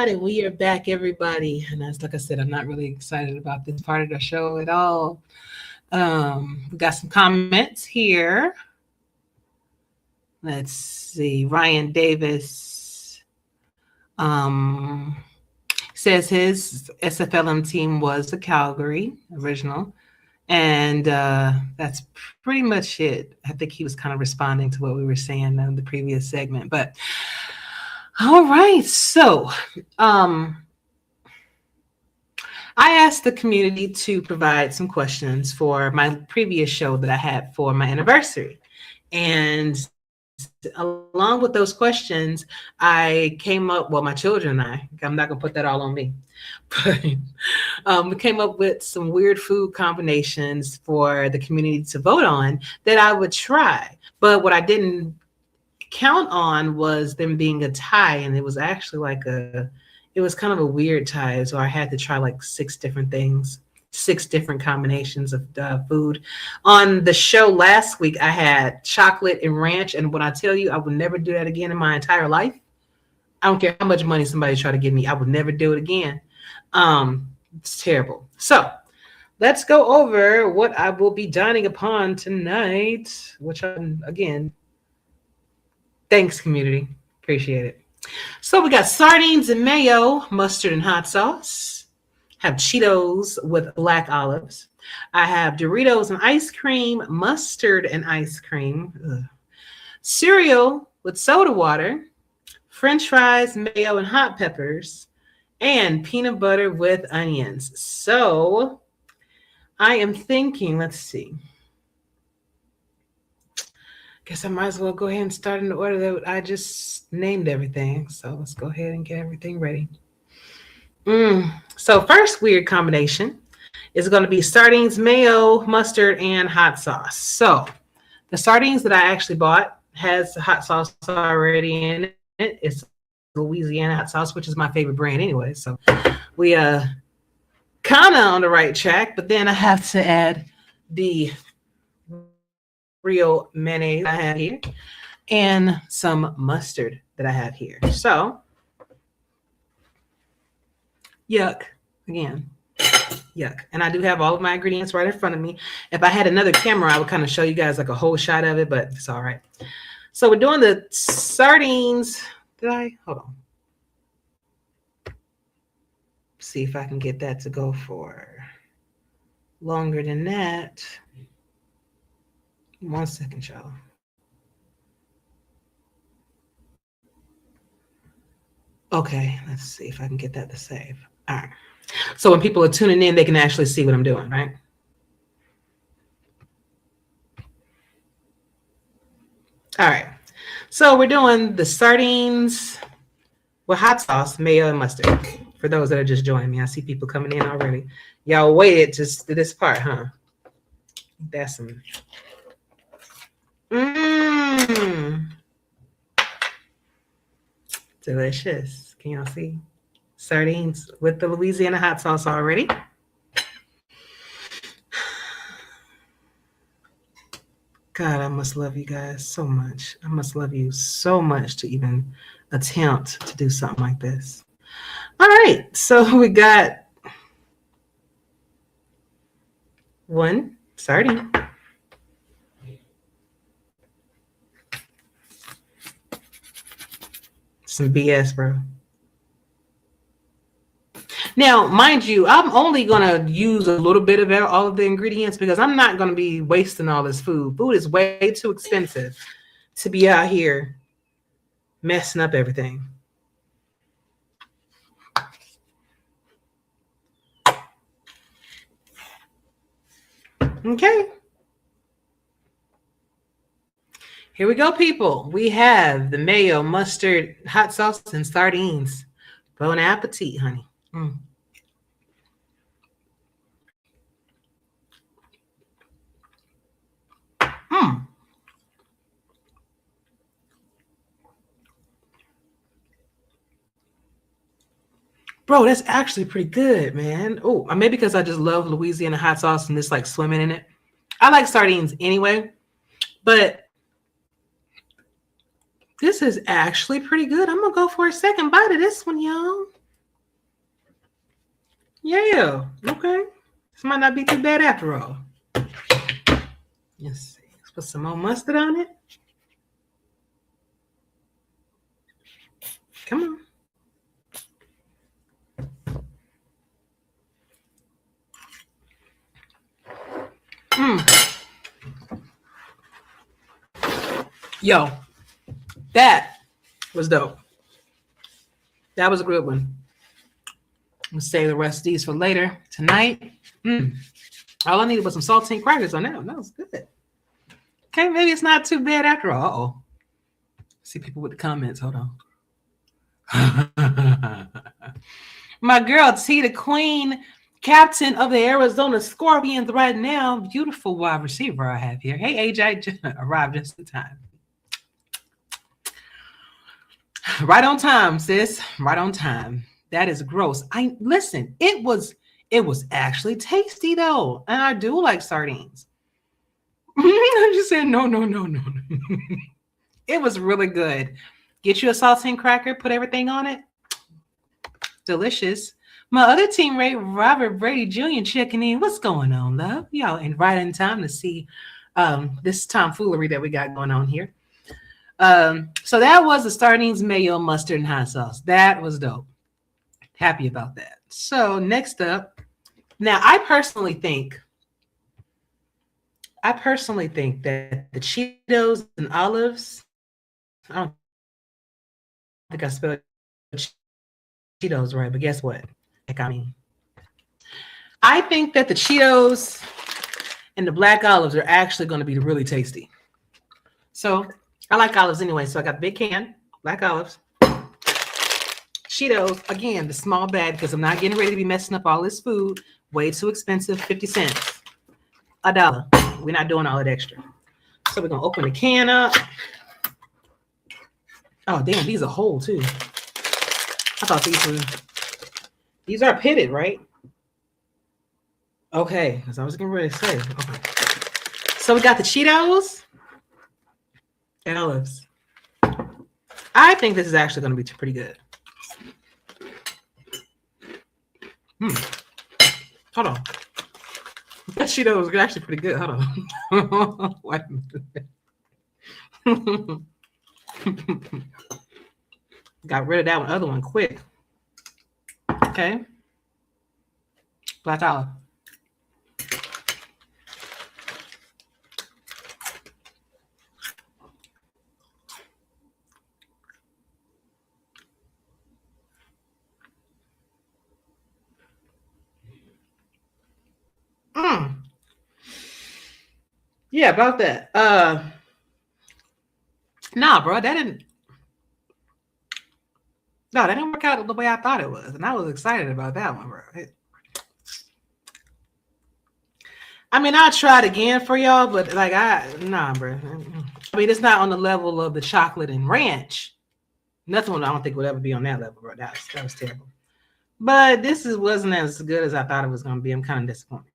And we are back, everybody. And as like I said, I'm not really excited about this part of the show at all. We got some comments here. Let's see. Ryan Davis says his SFLm team was the Calgary original. And that's pretty much it. I think he was kind of responding to what we were saying in the previous segment. But all right, so I asked the community to provide some questions for my previous show that I had for my anniversary. And along with those questions, I came up, well, my children and I'm not going to put that all on me, but we came up with some weird food combinations for the community to vote on that I would try. But what I didn't count on was them being a tie, and it was actually like it was kind of a weird tie, so I had to try like 6 different things, 6 different combinations of food. On the show last week, I had chocolate and ranch, and when I tell you I would never do that again in my entire life, I don't care how much money somebody try to give me, I would never do it again. It's terrible. So let's go over what I will be dining upon tonight, which I'm, again, thanks, community. Appreciate it. So we got sardines and mayo, mustard and hot sauce. Have Cheetos with black olives. I have Doritos and ice cream, mustard and ice cream. Ugh. Cereal with soda water. French fries, mayo and hot peppers. And peanut butter with onions. So I am thinking, let's see. Guess I might as well go ahead and start in the order that I just named everything. So let's go ahead and get everything ready. So first weird combination is going to be sardines, mayo, mustard, and hot sauce. So the sardines that I actually bought has hot sauce already in it. It's Louisiana hot sauce, which is my favorite brand anyway. So we kind of on the right track, but then I have to add the real mayonnaise I have here and some mustard that I have here. So yuck again, yuck. And I do have all of my ingredients right in front of me. If I had another camera, I would kind of show you guys like a whole shot of it, but it's all right. So we're doing the sardines. Hold on. See if I can get that to go for longer than that. 1 second, y'all. Okay, let's see if I can get that to save. All right. So when people are tuning in, they can actually see what I'm doing, right? All right. So we're doing the sardines with hot sauce, mayo, and mustard. For those that are just joining me, I see people coming in already. Y'all waited to this part, huh? That's some. Delicious. Can y'all see? Sardines with the Louisiana hot sauce already. God, I must love you guys so much. I must love you so much to even attempt to do something like this. All right, so we got one sardine. Some BS, bro. Now, mind you, I'm only going to use a little bit of all of the ingredients because I'm not going to be wasting all this food. Food is way too expensive to be out here messing up everything. Okay. Here we go, people. We have the mayo, mustard, hot sauce, and sardines. Bon appetit, honey. Bro, that's actually pretty good, man. Oh, maybe because I just love Louisiana hot sauce and just like swimming in it. I like sardines anyway, but this is actually pretty good. I'm going to go for a second bite of this one, y'all. Yeah, okay. This might not be too bad after all. Let's see. Let's put some more mustard on it. Come on. Yo, that was dope. That was a good one. We'll save the rest of these for later tonight. All I needed was some saltine crackers on that one. That was good. Okay, maybe it's not too bad after all. Uh-oh. See people with the comments. Hold on. My girl T, the queen, captain of the Arizona Scorpions right now. Beautiful wide receiver I have here. Hey, AJ, arrived just in time. Right on time, sis. Right on time. That is gross. Listen, it was actually tasty though. And I do like sardines. I'm just saying no. It was really good. Get you a saltine cracker, put everything on it. Delicious. My other teammate, Robert Brady Jr. checking in. What's going on, love? Y'all and right in time to see this tomfoolery that we got going on here. So that was the sardines, mayo, mustard, and hot sauce. That was dope. Happy about that. So next up, now I personally think that the Cheetos and olives, I don't think I spelled Cheetos right, but guess what? I think that the Cheetos and the black olives are actually going to be really tasty. So I like olives anyway, so I got the big can, black olives. Cheetos, again, the small bag, because I'm not getting ready to be messing up all this food. Way too expensive, 50 cents. $1. We're not doing all that extra. So we're going to open the can up. Oh, damn, these are whole, too. I thought these are pitted, right? Okay, because I was getting ready to say. Okay. So we got the Cheetos and olives. I think this is actually going to be pretty good. Hold on. That Cheetos are actually pretty good. Hold on. Wait a minute. Got rid of that other one quick. Okay. Black olive. Yeah, about that. Nah, bro, that didn't work out the way I thought it was. And I was excited about that one, bro. I mean, I'll try it again for y'all, but like, nah, bro. I mean, it's not on the level of the chocolate and ranch. Nothing I don't think would ever be on that level, bro. That was terrible. But this wasn't as good as I thought it was going to be. I'm kind of disappointed.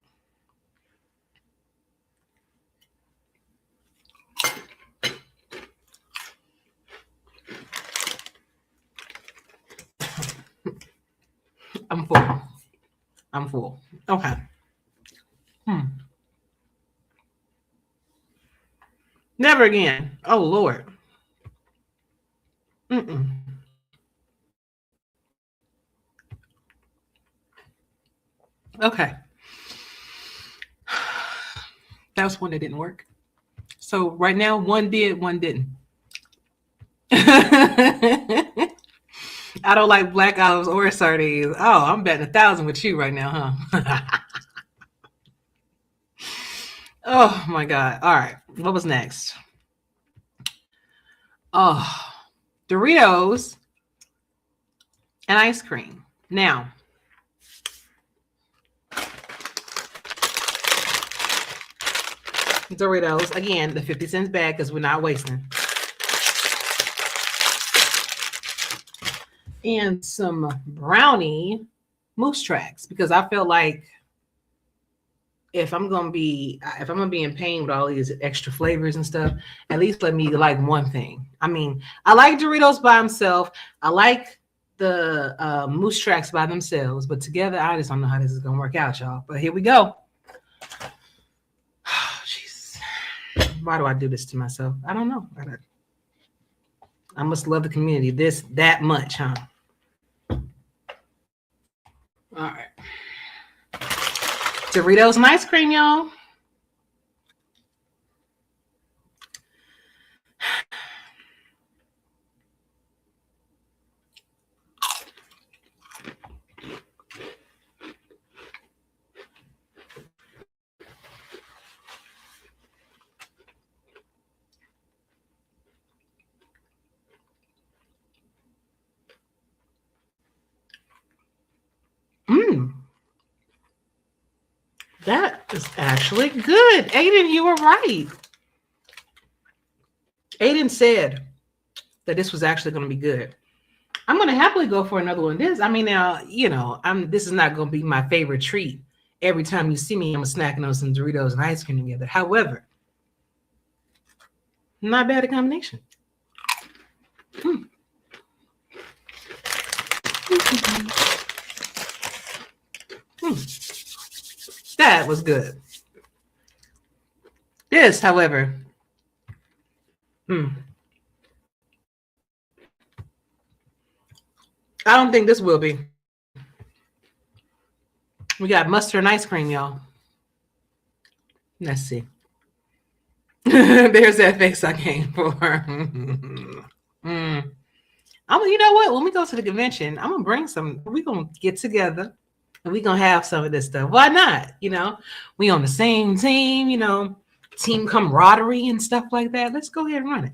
I'm full. Okay. Never again. Oh, Lord. Okay. That was one that didn't work. So right now, one did, one didn't. I don't like black olives or sardines. Oh, I'm betting 1,000 with you right now, huh? Oh my God. All right. What was next? Oh, Doritos and ice cream. Now, Doritos, again, the 50 cents bag because we're not wasting. And some brownie moose tracks because I felt like if I'm gonna be in pain with all these extra flavors and stuff, at least let me like one thing. I mean, I like Doritos by themselves. I like the moose tracks by themselves, but together, I just don't know how this is gonna work out, y'all. But here we go. Jeez, why do I do this to myself? I don't know. I must love the community that much, huh? All right. Doritos and ice cream, y'all. That is actually good. Aiden, you were right. Aiden said that this was actually going to be good. I'm going to happily go for another one. This, I mean, now, you know, this is not going to be my favorite treat. Every time you see me, I'm snacking on some Doritos and ice cream together. However, not bad a combination. That was good. This, however, I don't think this will be. We got mustard and ice cream, y'all. Let's see. There's that face I came for. You know what? When we go to the convention, I'm gonna bring some. We're gonna get together and we're gonna have some of this stuff. Why not? You know, we on the same team, you know, team camaraderie and stuff like that. Let's go ahead and run it.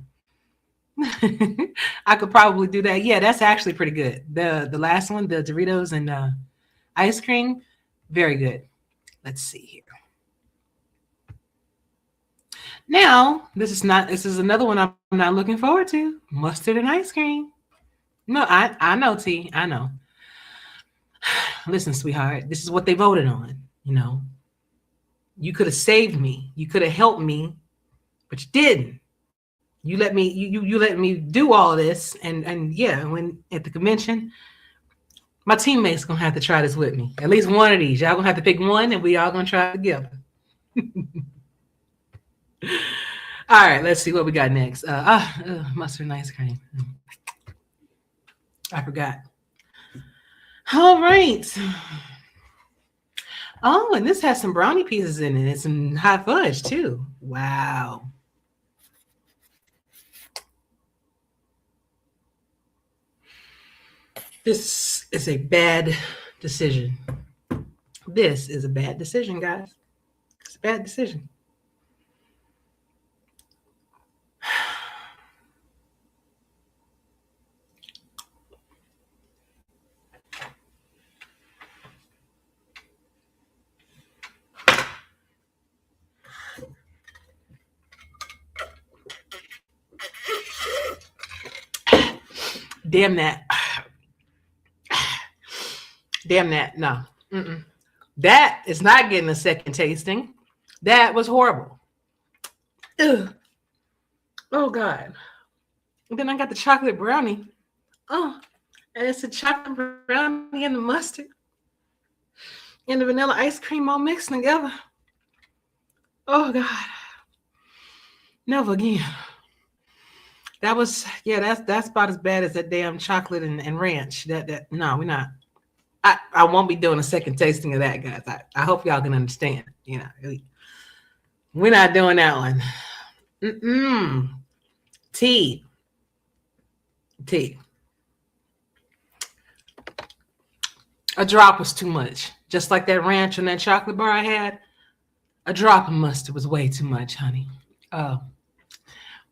I could probably do that. Yeah, that's actually pretty good. The last one, the Doritos and ice cream, very good. Let's see here. Now, this is another one I'm not looking forward to. Mustard and ice cream. No, I know, T. I know. Listen, sweetheart, this is what they voted on. You know, you could have saved me. You could have helped me, but you didn't. You let me. You let me do all this, and yeah, when at the convention, my teammates gonna have to try this with me. At least one of these. Y'all gonna have to pick one, and we all gonna try it together. All right, let's see what we got next. Mustard and ice cream. I forgot. All right. Oh, and this has some brownie pieces in it and some hot fudge too. Wow. This is a bad decision. This is a bad decision, guys. It's a bad decision. Damn that. Damn that. No. Mm-mm. That is not getting a second tasting. That was horrible. Ugh. Oh, God. And then I got the chocolate brownie. Oh, and it's the chocolate brownie and the mustard and the vanilla ice cream all mixed together. Oh, God. Never again. That was, yeah, that's about as bad as that damn chocolate and ranch. No, we're not. I won't be doing a second tasting of that, guys. I hope y'all can understand. You know, we're not doing that one. Tea. A drop was too much. Just like that ranch and that chocolate bar I had, a drop of mustard was way too much, honey. Oh.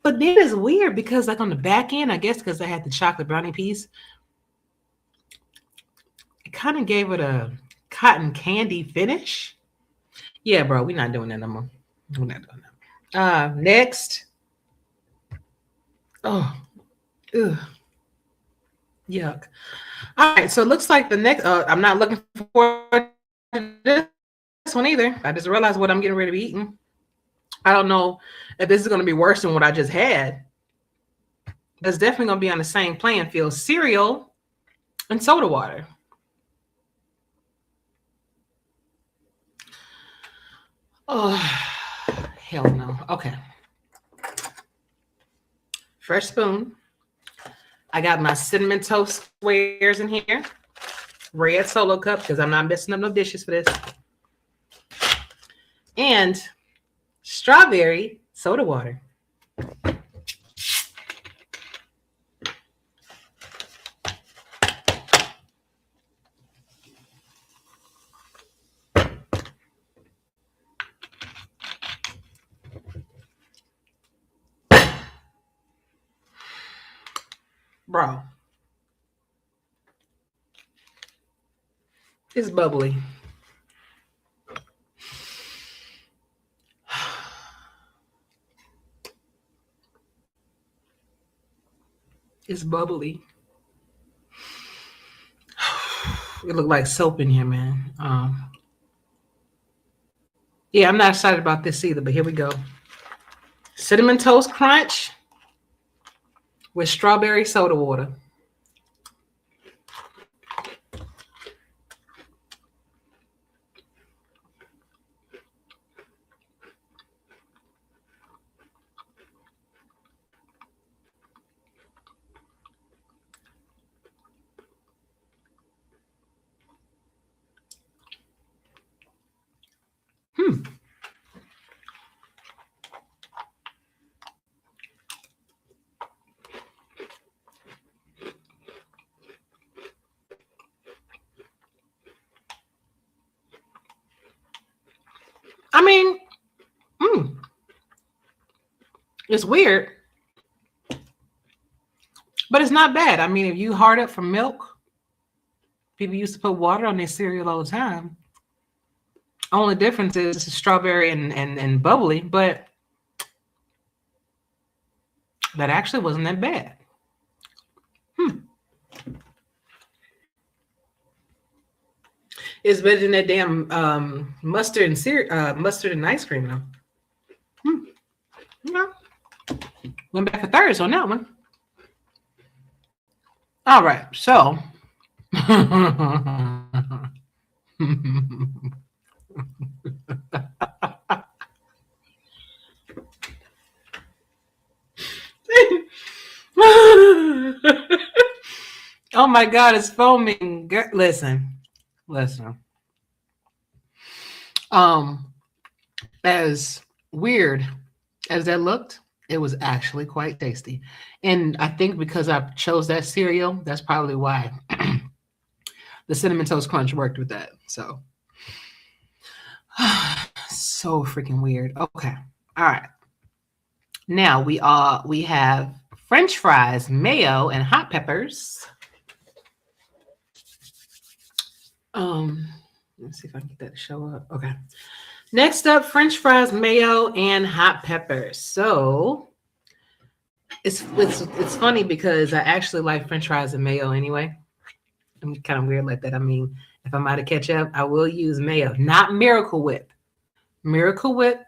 But then it's weird because like on the back end, I guess because I had the chocolate brownie piece, it kind of gave it a cotton candy finish. Yeah, bro, we're not doing that no more. We're not doing that. Next. Oh, ugh. Yuck. All right, so it looks like the next, I'm not looking for this one either. I just realized what I'm getting ready to be eating. I don't know if this is going to be worse than what I just had. It's definitely going to be on the same playing field. Cereal and soda water. Oh, hell no. Okay. Fresh spoon. I got my cinnamon toast squares in here. Red Solo cup because I'm not messing up no dishes for this. And strawberry soda water. Bro, it's bubbly. It's bubbly. It looked like soap in here, man. Yeah, I'm not excited about this either, but here we go. Cinnamon Toast Crunch with strawberry soda water. I mean, it's weird, but it's not bad. I mean, if you hard up for milk, people used to put water on their cereal all the time. Only difference is strawberry and bubbly, but that actually wasn't that bad. It's better than that damn mustard and ice cream, though. Yeah. Went back for thirds on that one. All right, so oh my God, it's foaming. Listen. As weird as that looked, it was actually quite tasty. And I think because I chose that cereal, that's probably why the Cinnamon Toast Crunch worked with that. So, so freaking weird. Okay. All right. Now we have French fries, mayo, and hot peppers. Let's see if I can get that to show up. Okay. Next up, French fries, mayo, and hot peppers. So It's funny because I actually like French fries and mayo anyway. I'm kind of weird like that. I mean, if I'm out of ketchup, I will use mayo, not Miracle Whip. Miracle Whip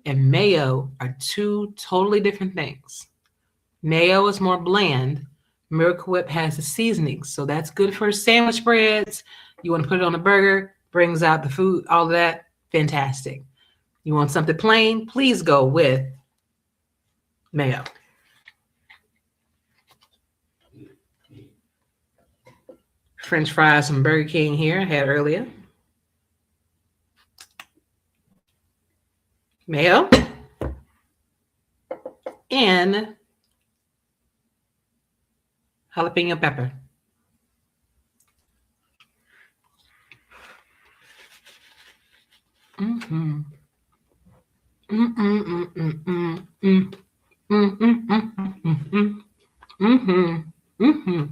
and mayo are two totally different things. Mayo is more bland. Miracle Whip has the seasoning, so that's good for sandwich breads. You want to put it on a burger, brings out the food, all of that, fantastic. You want something plain, please go with mayo. French fries from Burger King here, I had earlier. Mayo. And jalapeno pepper. Mm-hmm. Mm-hmm. Mm-hmm. Mm-hmm. Mm-hmm.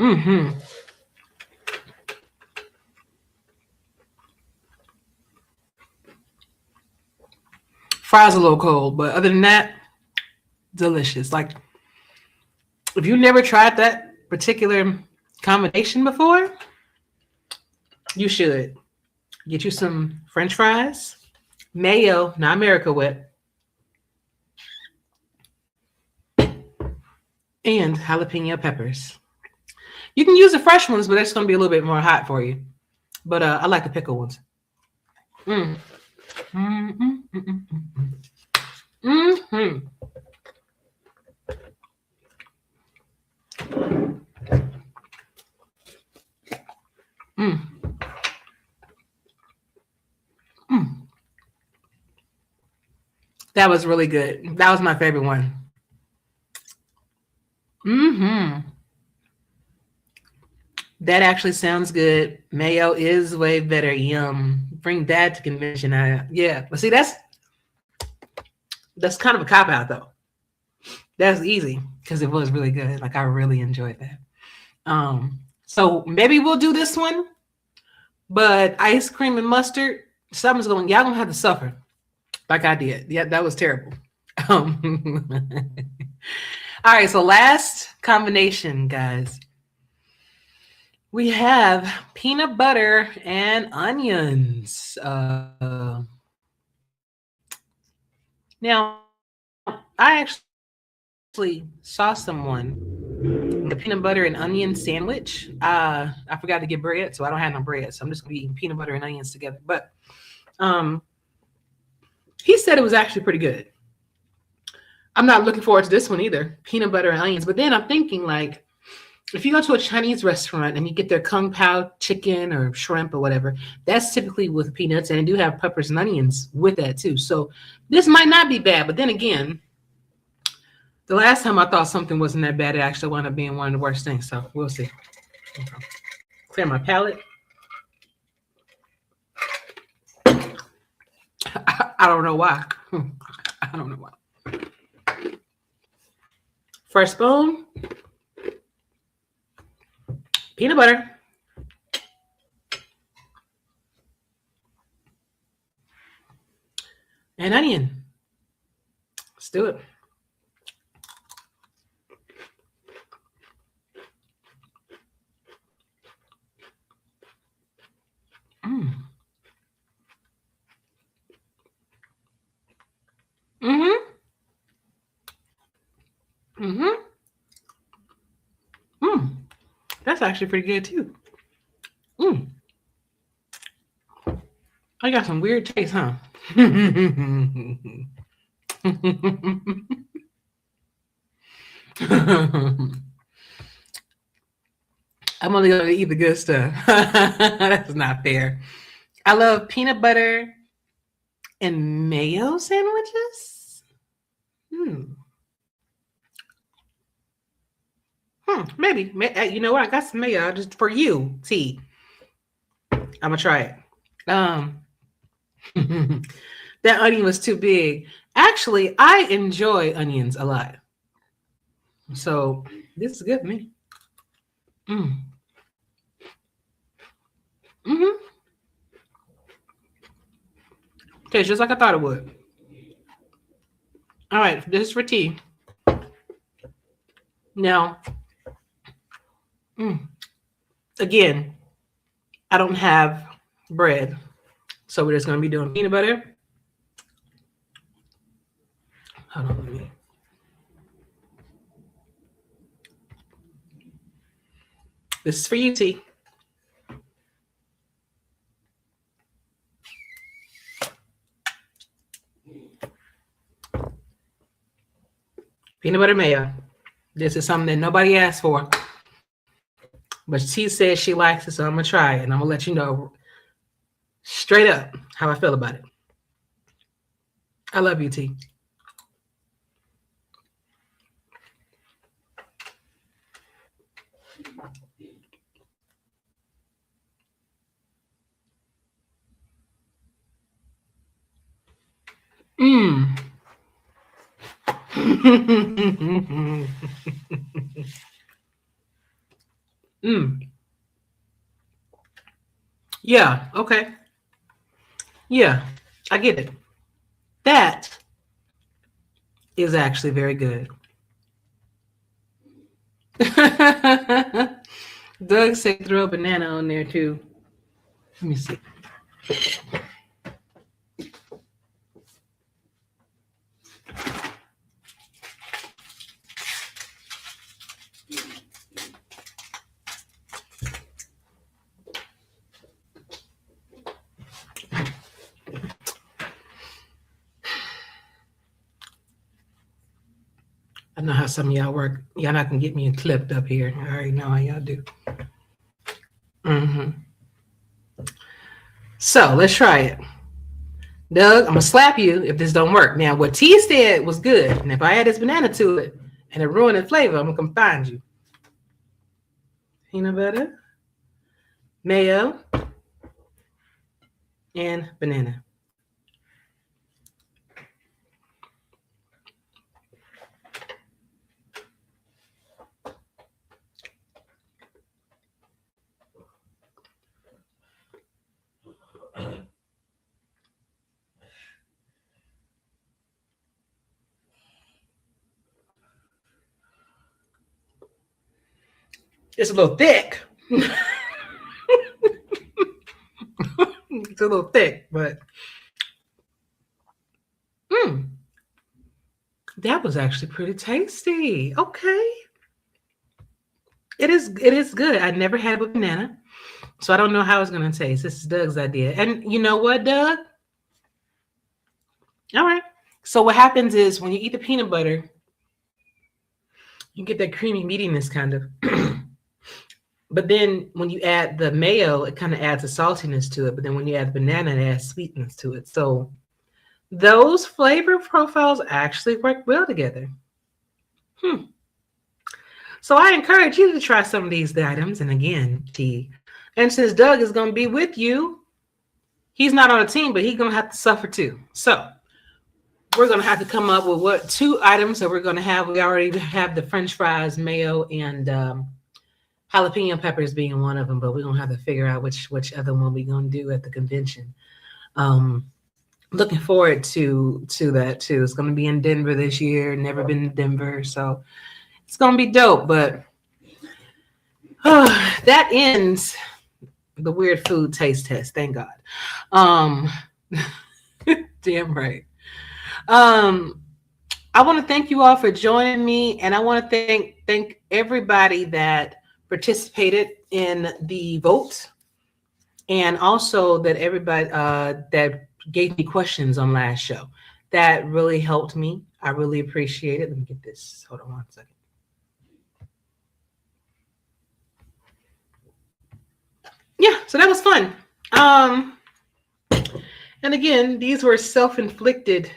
Mm-hmm. Fries a little cold, but other than that, delicious. Like, if you never tried that particular combination before, you should. Get you some French fries, mayo, not Miracle Whip, and jalapeno peppers. You can use the fresh ones, but that's going to be a little bit more hot for you. But I like the pickle ones. Mm. Mm-hmm. Mm-hmm. Mm. Mm. That was really good. That was my favorite one. Mm-hmm. That actually sounds good. Mayo is way better. Yum. Bring that to convention. Yeah. But see, that's kind of a cop-out, though. That's easy because it was really good. Like, I really enjoyed that. So maybe we'll do this one, but ice cream and mustard, y'all gonna have to suffer like I did. Yeah, that was terrible. All right, so last combination, guys. We have peanut butter and onions. Now, I actually saw someone the peanut butter and onion sandwich. I forgot to get bread, so I don't have no bread. So I'm just gonna be eating peanut butter and onions together. But he said it was actually pretty good. I'm not looking forward to this one either, peanut butter and onions. But then I'm thinking, like, if you go to a Chinese restaurant and you get their kung pao chicken or shrimp or whatever, that's typically with peanuts, and they do have peppers and onions with that too. So this might not be bad, but then again, the last time I thought something wasn't that bad, it actually wound up being one of the worst things. So we'll see. Okay. Clear my palate. I don't know why. I don't know why. First spoon. Peanut butter. And onion. Let's do it. Mm. Mm-hmm. Mm-hmm. Mm. That's actually pretty good too. Mm. I got some weird taste, huh? I'm only going to eat the good stuff. That's not fair. I love peanut butter and mayo sandwiches. Maybe. You know what? I got some mayo just for you, T. I'm going to try it. That onion was too big. Actually, I enjoy onions a lot. So this is good for me. Mm-hmm. Tastes just like I thought it would. All right, this is for T. Now, again, I don't have bread, so we're just going to be doing peanut butter. Hold on, let me. This is for you, T. Peanut butter mayo. This is something that nobody asked for. But T says she likes it, so I'm going to try it. And I'm going to let you know straight up how I feel about it. I love you, T. Yeah, okay. Yeah, I get it. That is actually very good. Doug said throw a banana on there too. Let me see. I know how some of y'all work. Y'all not gonna get me clipped up here. I already know how y'all do. So let's try it. Doug, I'm gonna slap you if this don't work. Now, what T said was good, and if I add this banana to it and it ruined the flavor, I'm gonna come find you. Peanut butter, mayo, and banana. It's a little thick. It's a little thick, but that was actually pretty tasty. Okay. It is good. I never had it with banana, so I don't know how it's gonna taste. This is Doug's idea. And you know what, Doug? All right. So what happens is when you eat the peanut butter, you get that creamy meatiness kind of. But then when you add the mayo, it kind of adds a saltiness to it. But then when you add the banana, it adds sweetness to it. So those flavor profiles actually work well together. So I encourage you to try some of these items. And again, T. And since Doug is going to be with you, he's not on a team, but he's going to have to suffer too. So we're going to have to come up with two items that we're going to have. We already have the French fries, mayo, and jalapeno peppers being one of them, but we're going to have to figure out which other one we're going to do at the convention. Looking forward to that too. It's going to be in Denver this year. Never been to Denver, so it's going to be dope. But that ends the weird food taste test. Thank God. Damn right. I want to thank you all for joining me, and I want to thank everybody that participated in the vote, and also that everybody that gave me questions on last show. That really helped me. I really appreciate it. Let me get this. Hold on one second. Yeah, so that was fun. And again, these were self-inflicted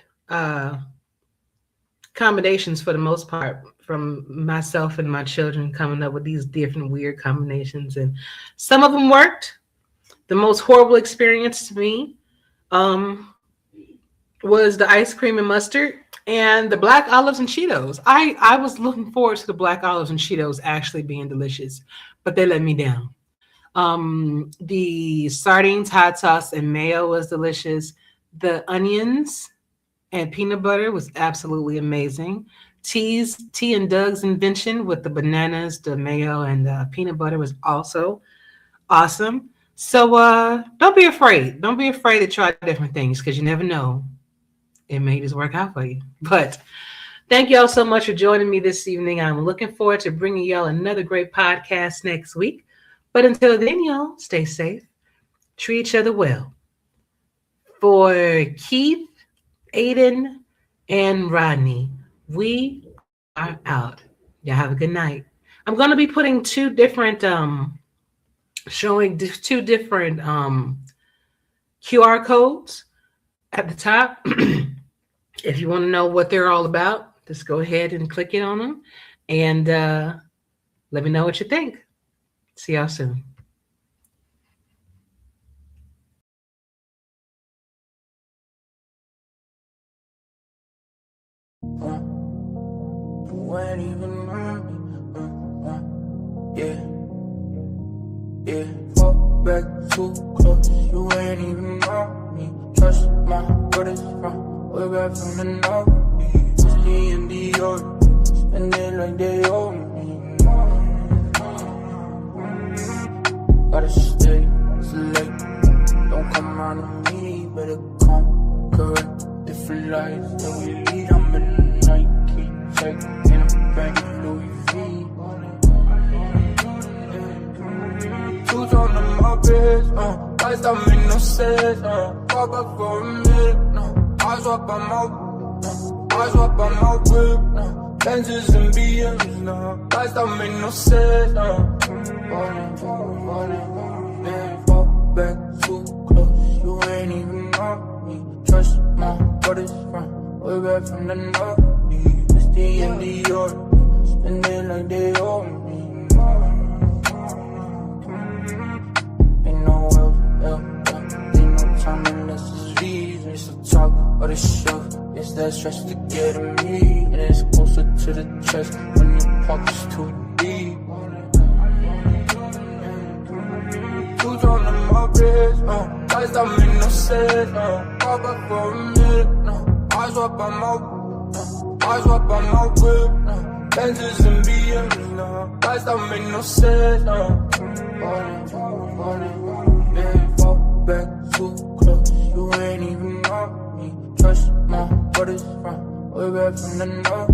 combinations for the most part, from myself and my children coming up with these different weird combinations, and some of them worked. The most horrible experience to me was the ice cream and mustard and the black olives and Cheetos. I was looking forward to the black olives and Cheetos actually being delicious, but they let me down. The sardines, hot sauce, and mayo was delicious. The onions and peanut butter was absolutely amazing. T and Doug's invention with the bananas, the mayo, and the peanut butter was also awesome. So don't be afraid. Don't be afraid to try different things because you never know. It may just work out for you. But thank y'all so much for joining me this evening. I'm looking forward to bringing y'all another great podcast next week. But until then, y'all, stay safe. Treat each other well. For Keith, Aiden, and Rodney, we are out. Y'all have a good night. I'm going to be putting two different QR codes at the top. If you want to know what they're all about, just go ahead and click it on them and let me know what you think. See y'all soon. You ain't even on me. Yeah. Fall back too close. You ain't even on me. Trust my brothers from way back from the north. Whiskey and Dior, spend it like they owe me. Gotta stay select. Don't come around to me, better come correct. Different lives that we lead. I'm in Nike check in a bag of Louis V. Two on my bed, lights don't make no sense, pop up for a minute, eyes up on my whip, Benzes and BMs, lights don't make no sense, man, fall back too close, you ain't even on me, trust my brothers from way back from the north, Misty and Dior, spend it like they owe me. Ain't no ain't no time unless it's V's. It's the top of the shelf. It's that stress to get in me, and it's closer to the chest when your pocket's too deep. Two on my wrist, lights don't make no sense. Pop up for a minute, eyes up on my whip, Benzes and BMs, lights don't make no sense. Man, fall back too close. You ain't even on me. Trust my brothers from way back from the north.